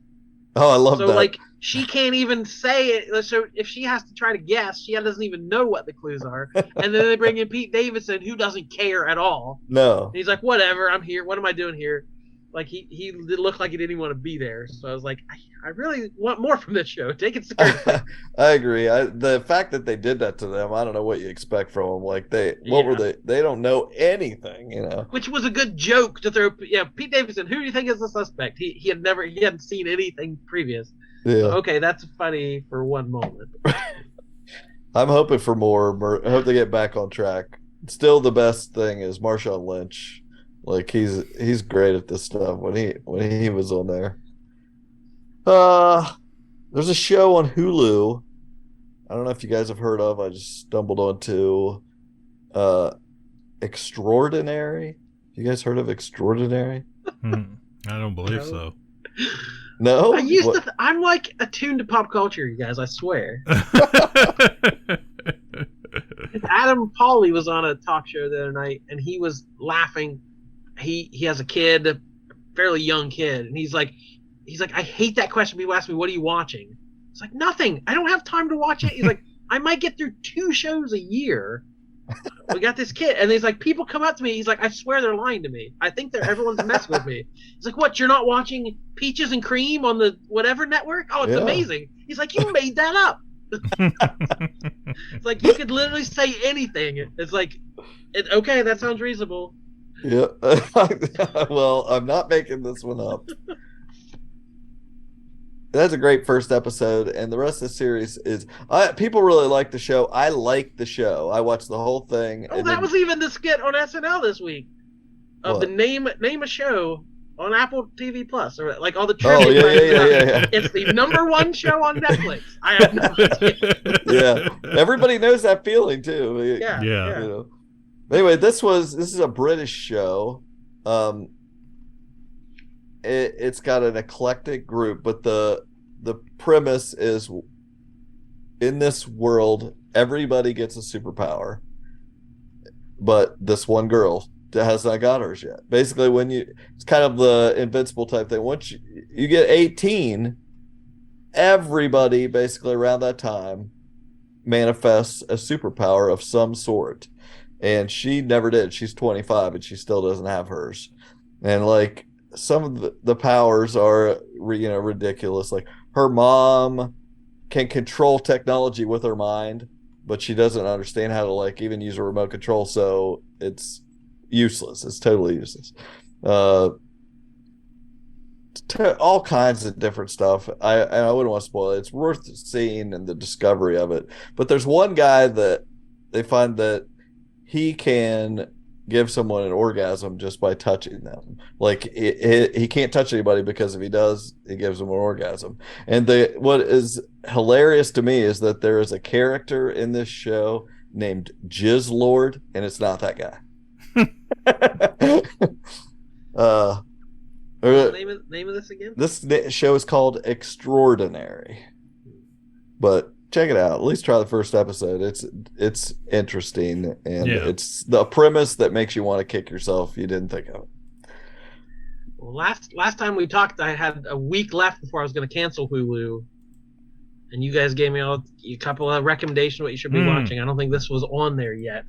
Oh, I love that. So like she can't even say it. So if she has to try to guess, she doesn't even know what the clues are. And then they bring in Pete Davidson, who doesn't care at all. No. And he's like, whatever, I'm here. What am I doing here? Like he looked like he didn't even want to be there. So I was like, I really want more from this show. Take it seriously. I agree. The fact that they did that to them, I don't know what you expect from them. Like were they? They don't know anything, Which was a good joke to throw. Yeah, Pete Davidson. Who do you think is the suspect? He hadn't seen anything previous. Yeah. So, okay, that's funny for one moment. I'm hoping for more. I hope they get back on track. Still, the best thing is Marshawn Lynch. Like he's great at this stuff when he was on there. There's a show on Hulu. I don't know if you guys have heard of. I just stumbled onto Extraordinary. You guys heard of Extraordinary? I don't believe so. No? I'm like attuned to pop culture, you guys, I swear. Adam Pauly was on a talk show the other night and he was laughing. He has a kid, a fairly young kid, and he's like, I hate that question. People ask me, what are you watching? It's like, nothing. I don't have time to watch it. He's like, I might get through 2 shows a year. We got this kid. And he's like, people come up to me. He's like, I swear they're lying to me. I think everyone's messing with me. He's like, what, you're not watching Peaches and Cream on the whatever network? Oh, it's amazing. He's like, you made that up. It's like, you could literally say anything. It's like, okay, that sounds reasonable. Yeah. Well, I'm not making this one up. That's a great first episode, and the rest of the series is people really like the show. I like the show. I watched the whole thing. Oh, that was even the skit on SNL this week of the name a show on Apple TV Plus, or like all the trivia. Yeah. It's the #1 show on Netflix. I have no idea. Yeah, everybody knows that feeling too. Yeah. Anyway, this is a British show. It's got an eclectic group, but the premise is, in this world, everybody gets a superpower, but this one girl has not got hers yet. Basically, it's kind of the invincible type thing. Once you get 18, everybody basically around that time manifests a superpower of some sort. And she never did. She's 25 and she still doesn't have hers. And like some of the powers are, ridiculous. Like her mom can control technology with her mind, but she doesn't understand how to like even use a remote control, so it's useless. It's totally useless. All kinds of different stuff. I wouldn't want to spoil it. It's worth seeing and the discovery of it. But there's one guy that they find that he can give someone an orgasm just by touching them. Like he can't touch anybody, because if he does, he gives them an orgasm. And what is hilarious to me is that there is a character in this show named Jizz Lord, and it's not that guy. Name of this again? This show is called Extraordinary, but check it out. At least try the first episode. It's interesting, and it's the premise that makes you want to kick yourself. You didn't think of it. Well, last time we talked, I had a week left before I was going to cancel Hulu, and you guys gave me a couple of recommendations what you should be watching. I don't think this was on there yet.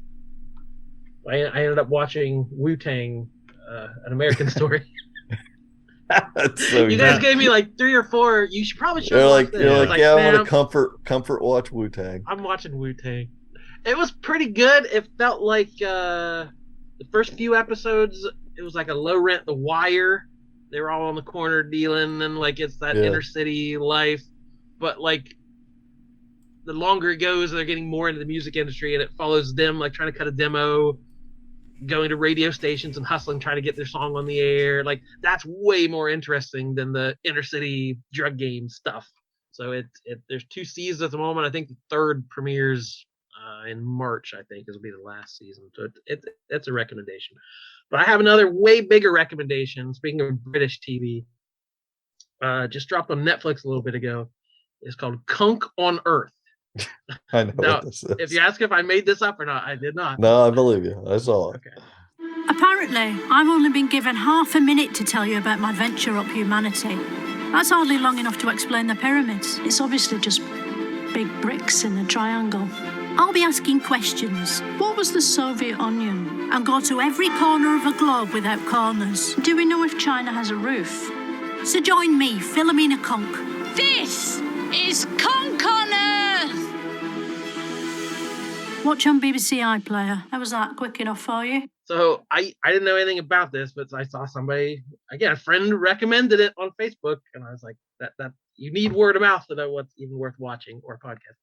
I ended up watching Wu-Tang, An American Story. So you guys gave me like 3 or 4. You should probably You're watch this. You're like, yeah, I want to comfort watch Wu-Tang. I'm watching Wu-Tang. It was pretty good. It felt like the first few episodes, it was like a low rent The Wire. They were all on the corner dealing, and like it's that inner city life. But like the longer it goes, they're getting more into the music industry, and it follows them like trying to cut a demo, going to radio stations and hustling, trying to get their song on the air. Like that's way more interesting than the inner city drug game stuff. So there's 2 seasons at the moment. I think the 3rd premieres in March. I think will be the last season. So it's a recommendation. But I have another way bigger recommendation. Speaking of British TV, just dropped on Netflix a little bit ago. It's called Kunk on Earth. I know now, what this is. If you ask if I made this up or not, I did not. No, I believe you. I saw it. Okay. Apparently, I've only been given half a minute to tell you about my venture up humanity. That's hardly long enough to explain the pyramids. It's obviously just big bricks in a triangle. I'll be asking questions. What was the Soviet onion? And go to every corner of a globe without corners. Do we know if China has a roof? So join me, Philomena Conk. This is Conk on Earth! Watch on BBC iPlayer. How was that quick enough for you? So I didn't know anything about this, but I saw somebody, again, a friend recommended it on Facebook, and I was like, that you need word of mouth to know what's even worth watching or a podcast.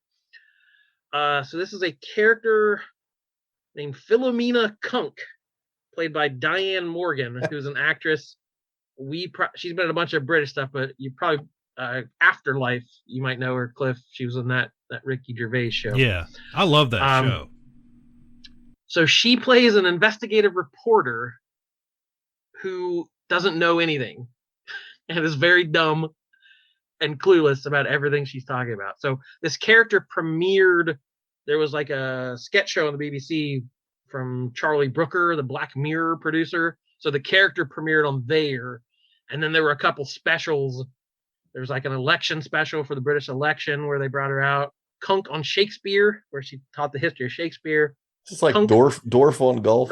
So this is a character named Philomena Kunk, played by Diane Morgan, who's an actress. She's been in a bunch of British stuff, but you probably Afterlife, you might know her, Cliff. She was in that Ricky Gervais show. Yeah, I love that show. So she plays an investigative reporter who doesn't know anything and is very dumb and clueless about everything she's talking about. So this character premiered, there was like a sketch show on the BBC from Charlie Brooker, the Black Mirror producer. So the character premiered on there. And then there were a couple specials. There was like an election special for the British election where they brought her out. Kunk on Shakespeare, where she taught the history of Shakespeare. It's like Dorf on golf.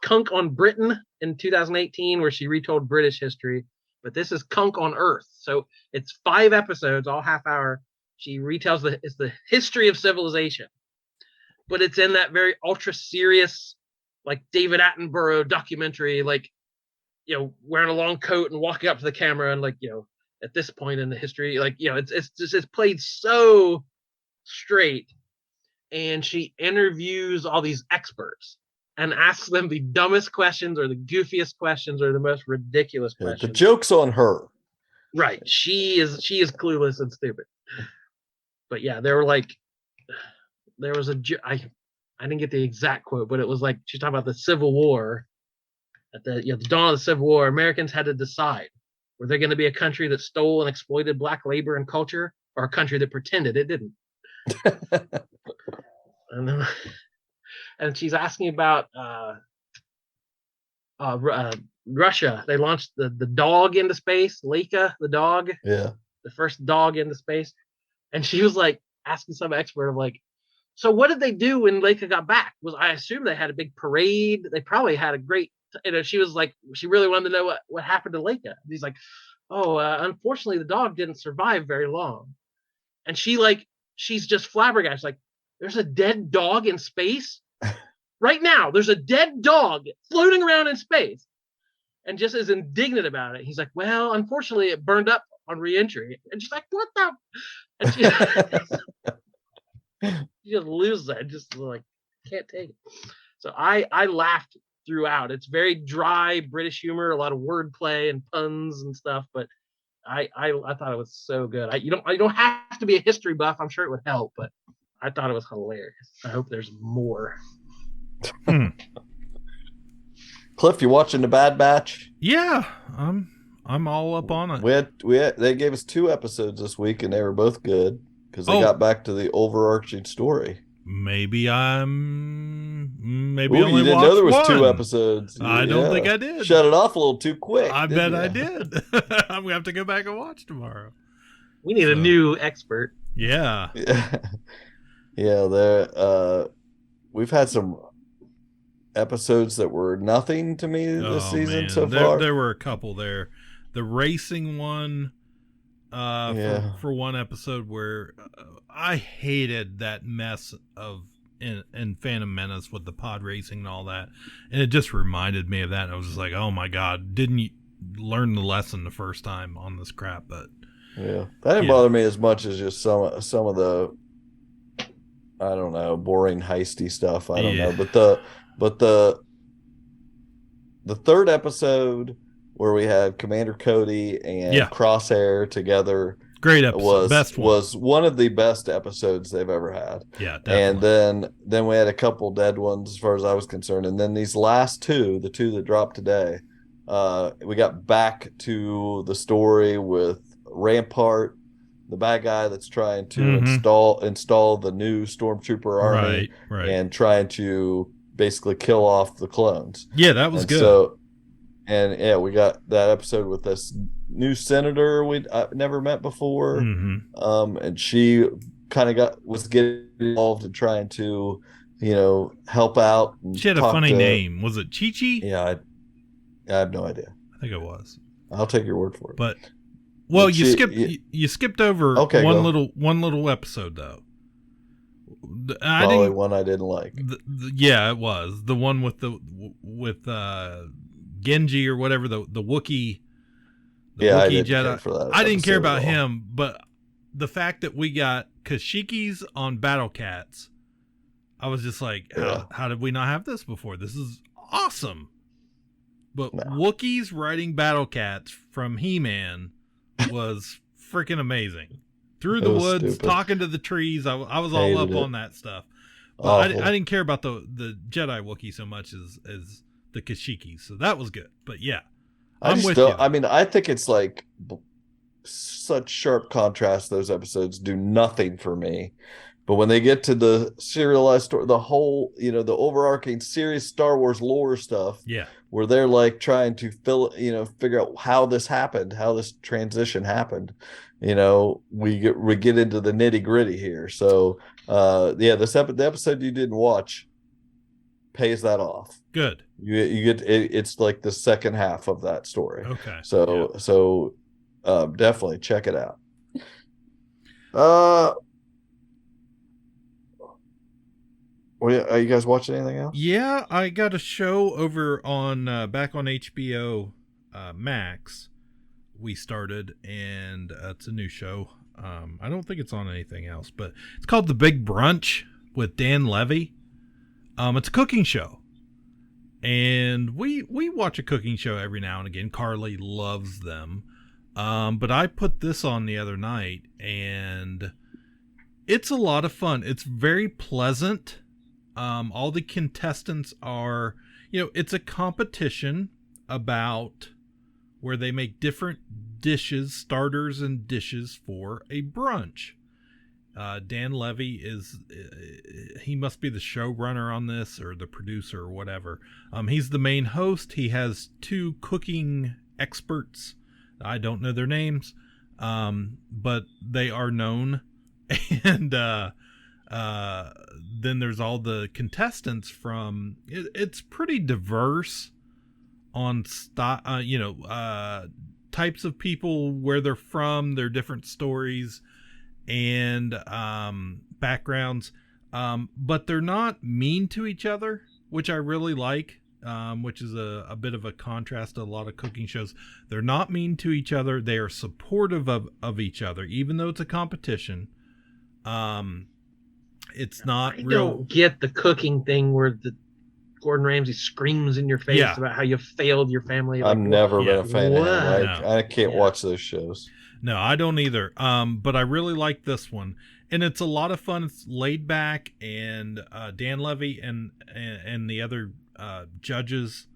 Kunk on Britain in 2018, where she retold British history. But this is Kunk on Earth. So it's 5 episodes, all half hour. She retells it's the history of civilization. But it's in that very ultra serious, like David Attenborough documentary, like, you know, wearing a long coat and walking up to the camera and like, you know, at this point in the history, like, you know, it's played so straight. And she interviews all these experts and asks them the dumbest questions or the goofiest questions or the most ridiculous questions. The joke's on her. Right. She is clueless and stupid. But yeah, there was I didn't get the exact quote, but it was like, she's talking about the Civil War. At the dawn of the Civil War, Americans had to decide, were they going to be a country that stole and exploited black labor and culture, or a country that pretended it didn't? and she's asking about Russia. They launched the dog into space, Leica, the dog. Yeah. The first dog into space. And she was like asking some expert of like, so what did they do when Leica got back? I assume they had a big parade. They probably had a great, she was like, she really wanted to know what happened to Leica. And he's like, unfortunately the dog didn't survive very long. And she's just flabbergasted, like, There's a dead dog in space. Right now, there's a dead dog floating around in space. And just is indignant about it. He's like, well, unfortunately, it burned up on re-entry. And she's like, what the? And she just loses it. Just like, can't take it. So I laughed throughout. It's very dry British humor, a lot of wordplay and puns and stuff. But I thought it was so good. You don't have to be a history buff. I'm sure it would help, but I thought it was hilarious. I hope there's more. Cliff, you watching The Bad Batch? Yeah, I'm all up on it. They gave us 2 episodes this week, and they were both good because they got back to the overarching story. Maybe only you didn't know there was 2 episodes. I don't think I did. Shut it off a little too quick. I bet I did. I'm gonna have to go back and watch tomorrow. We need a new expert. Yeah. Yeah. We've had some episodes that were nothing to me this season so far. There were a couple there. The racing one, for one episode where I hated that mess of in Phantom Menace with the pod racing and all that, and it just reminded me of that. And I was just like, oh my god, didn't you learn the lesson the first time on this crap? But that didn't bother me as much as just some of the, I don't know, boring heisty stuff. I don't know, but the third episode where we had Commander Cody and Crosshair together, great episode, was one of the best episodes they've ever had. Yeah, definitely. And then we had a couple dead ones as far as I was concerned, and then these last 2, the 2 that dropped today, we got back to the story with Rampart, the bad guy that's trying to install the new stormtrooper army, right, and trying to basically kill off the clones. Yeah, that was good. So, we got that episode with this new senator I've never met before, and she kind of was getting involved in trying to, help out. And she had a funny name. Was it Chi-Chi? Yeah, I have no idea. I think it was. I'll take your word for it. But you skipped over one little episode though. One I didn't like. It was the one with Genji or whatever, the Wookiee. Wookiee Jedi. For that I didn't care about him, but the fact that we got Kashikis on Battle Cats, I was just like, how did we not have this before? This is awesome. But Wookiees riding Battle Cats from He-Man was freaking amazing. Through the woods, talking to the trees. I was all up on that stuff. But I didn't care about the Jedi Wookiee so much as the Kashikis. So that was good. But yeah, I'm with you. I mean, I think it's like such sharp contrast. Those episodes do nothing for me. But when they get to the serialized story, the whole, the overarching serious Star Wars lore stuff, where they're like trying to figure out how this happened, how this transition happened, we get into the nitty gritty here. So, the episode you didn't watch pays that off. Good. You get it's like the second half of that story. Okay. So definitely check it out. Are you guys watching anything else? Yeah, I got a show over on back on HBO Max. We started, and it's a new show. I don't think it's on anything else, but it's called The Big Brunch with Dan Levy. It's a cooking show, and we watch a cooking show every now and again. Carly loves them, but I put this on the other night, and it's a lot of fun. It's very pleasant. All the contestants are, it's a competition about where they make different dishes, starters and dishes for a brunch. Dan Levy he must be the showrunner on this, or the producer or whatever. He's the main host. He has 2 cooking experts. I don't know their names, but they are known. And then there's all the contestants from it's pretty diverse on types of people, where they're from, their different stories and backgrounds. but they're not mean to each other, which I really like. Which is a bit of a contrast to a lot of cooking shows. They're not mean to each other. They are supportive of each other, even though it's a competition. It's not I real. don't get the cooking thing where the Gordon Ramsay screams in your face about how you failed your family. I've never been a fan of him. No. I can't watch those shows. No, I don't either. But I really like this one, and it's a lot of fun. It's laid back, and Dan Levy and the other judges,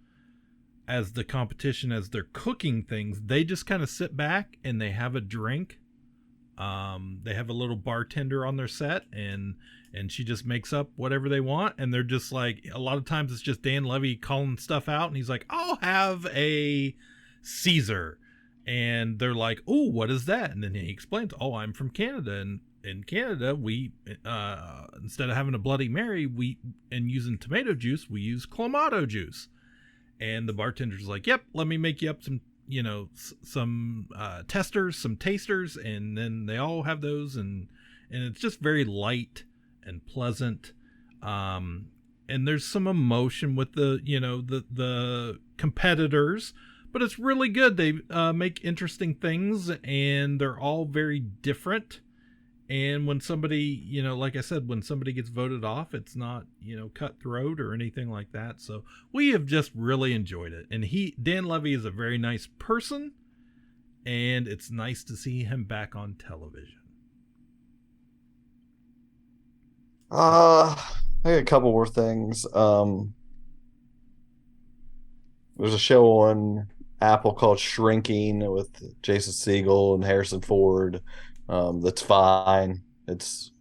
as the competition, as they're cooking things, they just kind of sit back and they have a drink. They have a little bartender on their set, and she just makes up whatever they want, and they're just like, a lot of times it's just Dan Levy calling stuff out, and he's like, I'll have a Caesar, and they're like, oh, what is that? And then he explains, oh, I'm from Canada, and in Canada, we instead of having a Bloody Mary, and using tomato juice, we use Clamato juice. And the bartender's like, yep, let me make you up some, some testers, some tasters, and then they all have those, and it's just very light and pleasant. And there's some emotion with the the competitors, but it's really good. They make interesting things, and they're all very different. And when somebody, like I said, when somebody gets voted off, it's not, cutthroat or anything like that. So we have just really enjoyed it. And Dan Levy is a very nice person, and it's nice to see him back on television. I got a couple more things. There's a show on Apple called Shrinking with Jason Segel and Harrison Ford. That's fine. It's,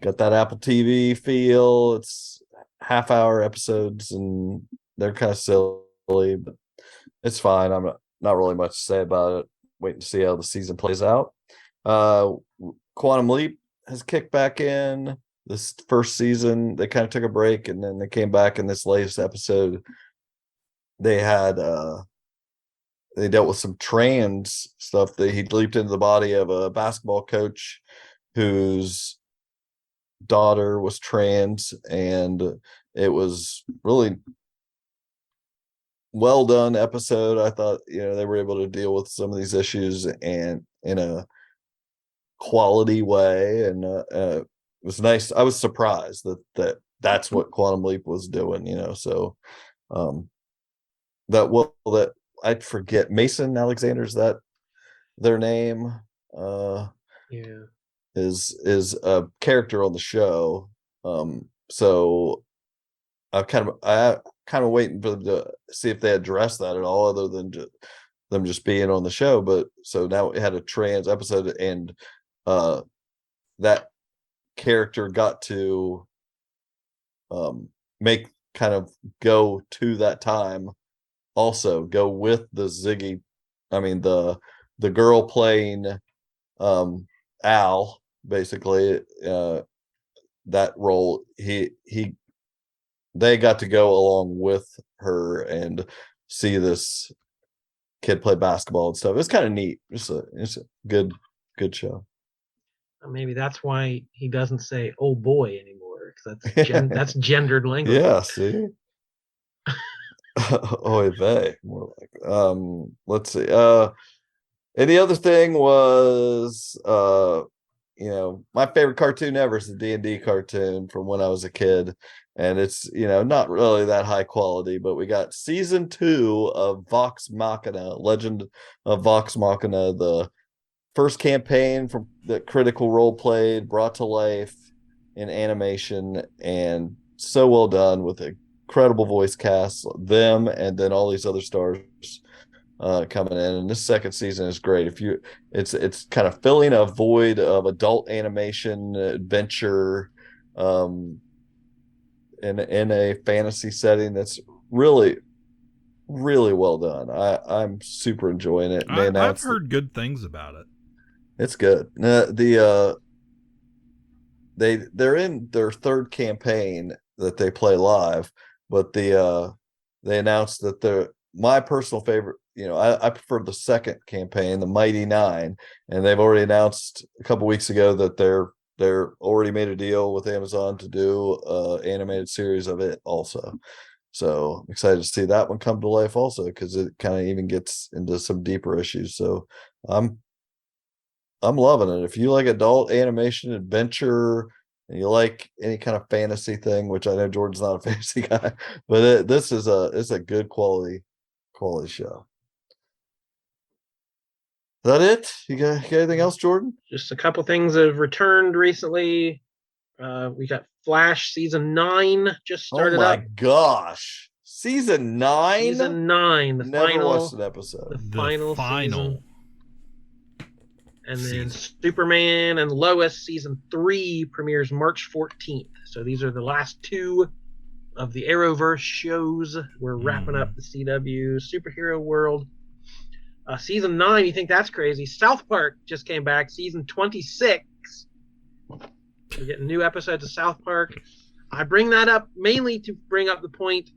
got that Apple TV feel. It's half-hour episodes, and they're kind of silly, but it's fine. I'm not really much to say about it. Waiting to see how the season plays out. Quantum Leap has kicked back in this first season. They kind of took a break, and then they came back in this latest episode. They had they dealt with some trans stuff. He leaped into the body of a basketball coach whose daughter was trans, and it was really well done episode. I thought, they were able to deal with some of these issues and in a quality way, and it was nice. I was surprised that's what Quantum Leap was doing, so that I forget, Mason Alexander, is that their name? Is a character on the show. So I kind of waiting for them to see if they address that at all, other than them just being on the show. But so now it had a trans episode, and that character got to make kind of go to that time. Also go with the Ziggy, the girl playing Al, basically, that role, they got to go along with her and see this kid play basketball and stuff. It's kind of neat. It's a good show. Maybe that's why he doesn't say "oh boy" anymore, because that's gendered language. Yeah, see. Oy vey, more like. Let's see. And the other thing was, my favorite cartoon ever is the D&D cartoon from when I was a kid, and it's not really that high quality, but we got season 2 of Vox Machina, Legend of Vox Machina, the first campaign from that Critical Role played, brought to life in animation, and so well done with a incredible voice cast, them, and then all these other stars coming in. And this second season is great. It's kind of filling a void of adult animation adventure in a fantasy setting that's really, really well done. I'm super enjoying it. I've heard good things about it. It's good. They're in their third campaign that they play live, but they announced that my personal favorite, I prefer the second campaign, the Mighty Nine, and they've already announced a couple weeks ago that they're they're already made a deal with Amazon to do animated series of it also. So I'm excited to see that one come to life also, because it kind of even gets into some deeper issues. So I'm loving it. If you like adult animation adventure and you like any kind of fantasy thing, which I know Jordan's not a fantasy guy, but this is a good quality show. Is that it? You got anything else, Jordan? Just a couple things that have returned recently. We got Flash season 9 just started up. Oh my gosh. Season 9? Season 9. Never watched an episode. The final season. And then Superman and Lois season 3 premieres March 14th. So these are the last 2 of the Arrowverse shows. We're wrapping up the CW superhero world. Season 9, you think that's crazy? South Park just came back, season 26. We're getting new episodes of South Park. I bring that up mainly to bring up the point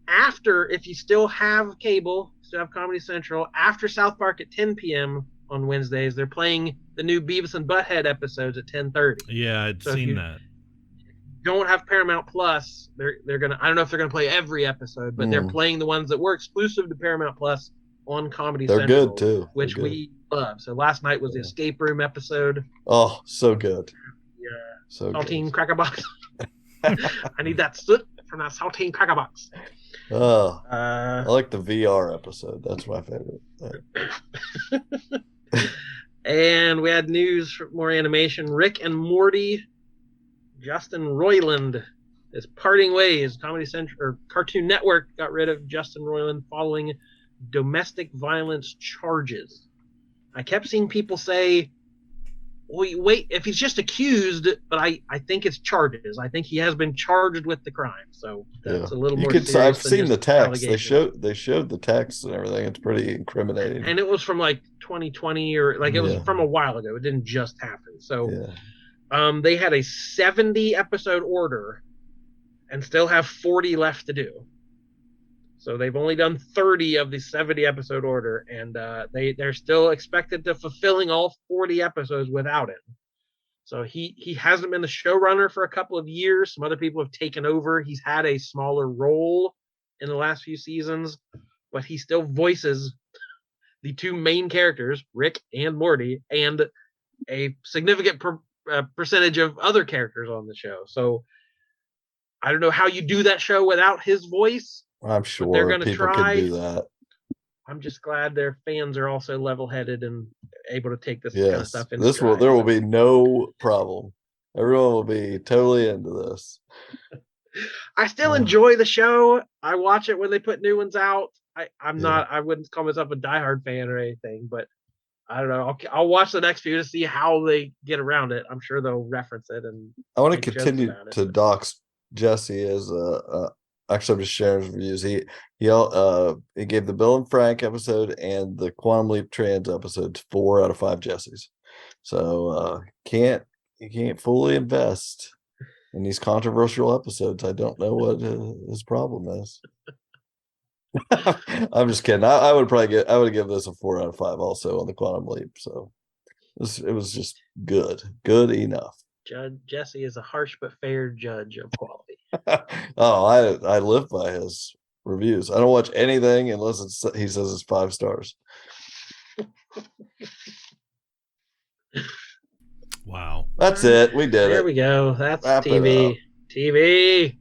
after, if you still have cable, still have Comedy Central, after South Park at 10 p.m. on Wednesdays, they're playing the new Beavis and Butthead episodes at 10:30. Yeah, I'd seen that. Don't have Paramount Plus, they're gonna, I don't know if they're gonna play every episode, but they're playing the ones that were exclusive to Paramount Plus on Comedy Central. They're good too. Which we love. So last night was the escape room episode. Oh, so good. Yeah. So saltine cracker box. I need that soot from that saltine cracker box. Oh, I like the VR episode. That's my favorite. And we had news for more animation. Rick and Morty, Justin Roiland is parting ways. Comedy Central or Cartoon Network got rid of Justin Roiland following domestic violence charges. I kept seeing people say, wait, if he's just accused, but I think it's charges. I think he has been charged with the crime. So that's a little more serious. I've seen the text. They showed the text and everything. It's pretty incriminating. And it was from like 2020 or like it was from a while ago. It didn't just happen. So they had a 70 episode order and still have 40 left to do. So they've only done 30 of the 70 episode order, and they're still expected to fulfilling all 40 episodes without him. So he hasn't been the showrunner for a couple of years. Some other people have taken over. He's had a smaller role in the last few seasons, but he still voices the 2 main characters, Rick and Morty, and a significant percentage of other characters on the show. So I don't know how you do that show without his voice. I'm sure they're going to people try. can do that. I'm just glad their fans are also level-headed and able to take this kind of stuff in. There will be no problem. Everyone will be totally into this. I still enjoy the show. I watch it when they put new ones out. I wouldn't call myself a diehard fan or anything, but I don't know. I'll watch the next few to see how they get around it. I'm sure they'll reference it. And I want to continue to dox Jesse as actually, I'm just sharing his reviews. He gave the Bill and Frank episode and the Quantum Leap Trans episode 4 out of 5 Jessies. So you can't fully invest in these controversial episodes. I don't know what his problem is. I'm just kidding. I would give this a 4 out of 5 also on the Quantum Leap. So it was just good enough. Jesse is a harsh but fair judge of quality. Oh, I live by his reviews. I don't watch anything unless he says it's 5 stars. Wow. That's it. We did it. There we go. That's TV. TV.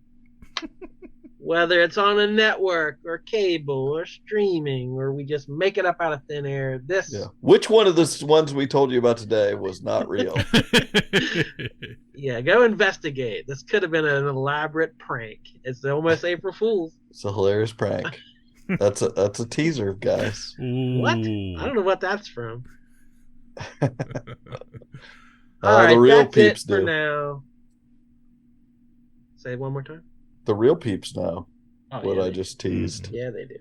Whether it's on a network or cable or streaming, or we just make it up out of thin air. Which one of the ones we told you about today was not real? Yeah, go investigate. This could have been an elaborate prank. It's almost April Fool's. It's a hilarious prank. That's a teaser, guys. What? I don't know what that's from. All right, the real that's peeps it for now. Say it one more time. The real peeps know what I they just do. teased. Yeah, they do.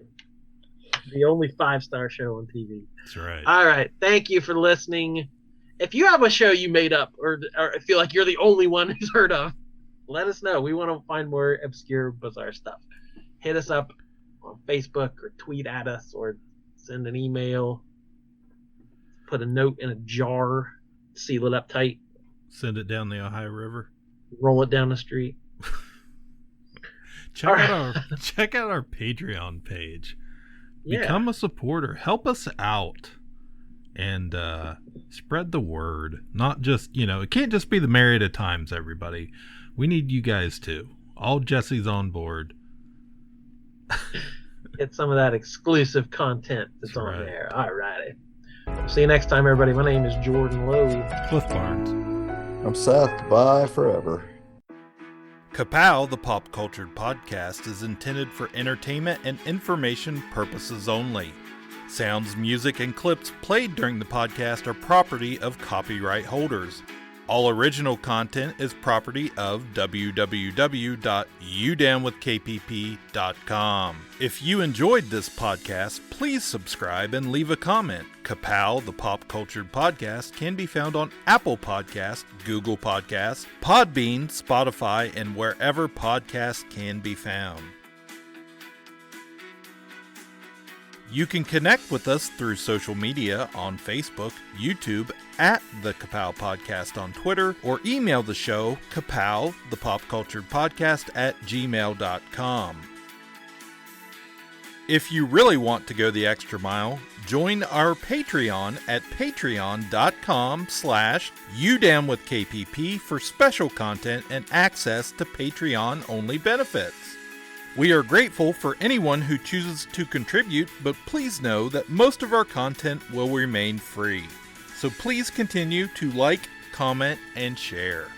The only 5-star show on TV. That's right. All right. Thank you for listening. If you have a show you made up or feel like you're the only one who's heard of, let us know. We want to find more obscure, bizarre stuff. Hit us up on Facebook or tweet at us or send an email. Put a note in a jar. Seal it up tight. Send it down the Ohio River. Roll it down the street. Check out our Patreon page. Yeah. Become a supporter. Help us out. And spread the word. Not just, it can't just be the Married at Times, everybody. We need you guys too. All Jesse's on board. Get some of that exclusive content that's on right. there. All righty. See you next time, everybody. My name is Jordan Lowe. Cliff Barnes. I'm Seth. Goodbye forever. Ka-Pow, the pop cultured podcast, is intended for entertainment and information purposes only. Sounds, music, and clips played during the podcast are property of copyright holders. All original content is property of www.udownwithkpp.com. If you enjoyed this podcast, please subscribe and leave a comment. Ka-Pow, the pop cultured podcast, can be found on Apple Podcasts, Google Podcasts, Podbean, Spotify, and wherever podcasts can be found. You can connect with us through social media on Facebook, YouTube, at the Ka-Pow Podcast on Twitter, or email the show, Ka-Pow, the pop cultured podcast @gmail.com. If you really want to go the extra mile, join our Patreon at patreon.com/udownwithkpp for special content and access to Patreon-only benefits. We are grateful for anyone who chooses to contribute, but please know that most of our content will remain free. So please continue to like, comment, and share.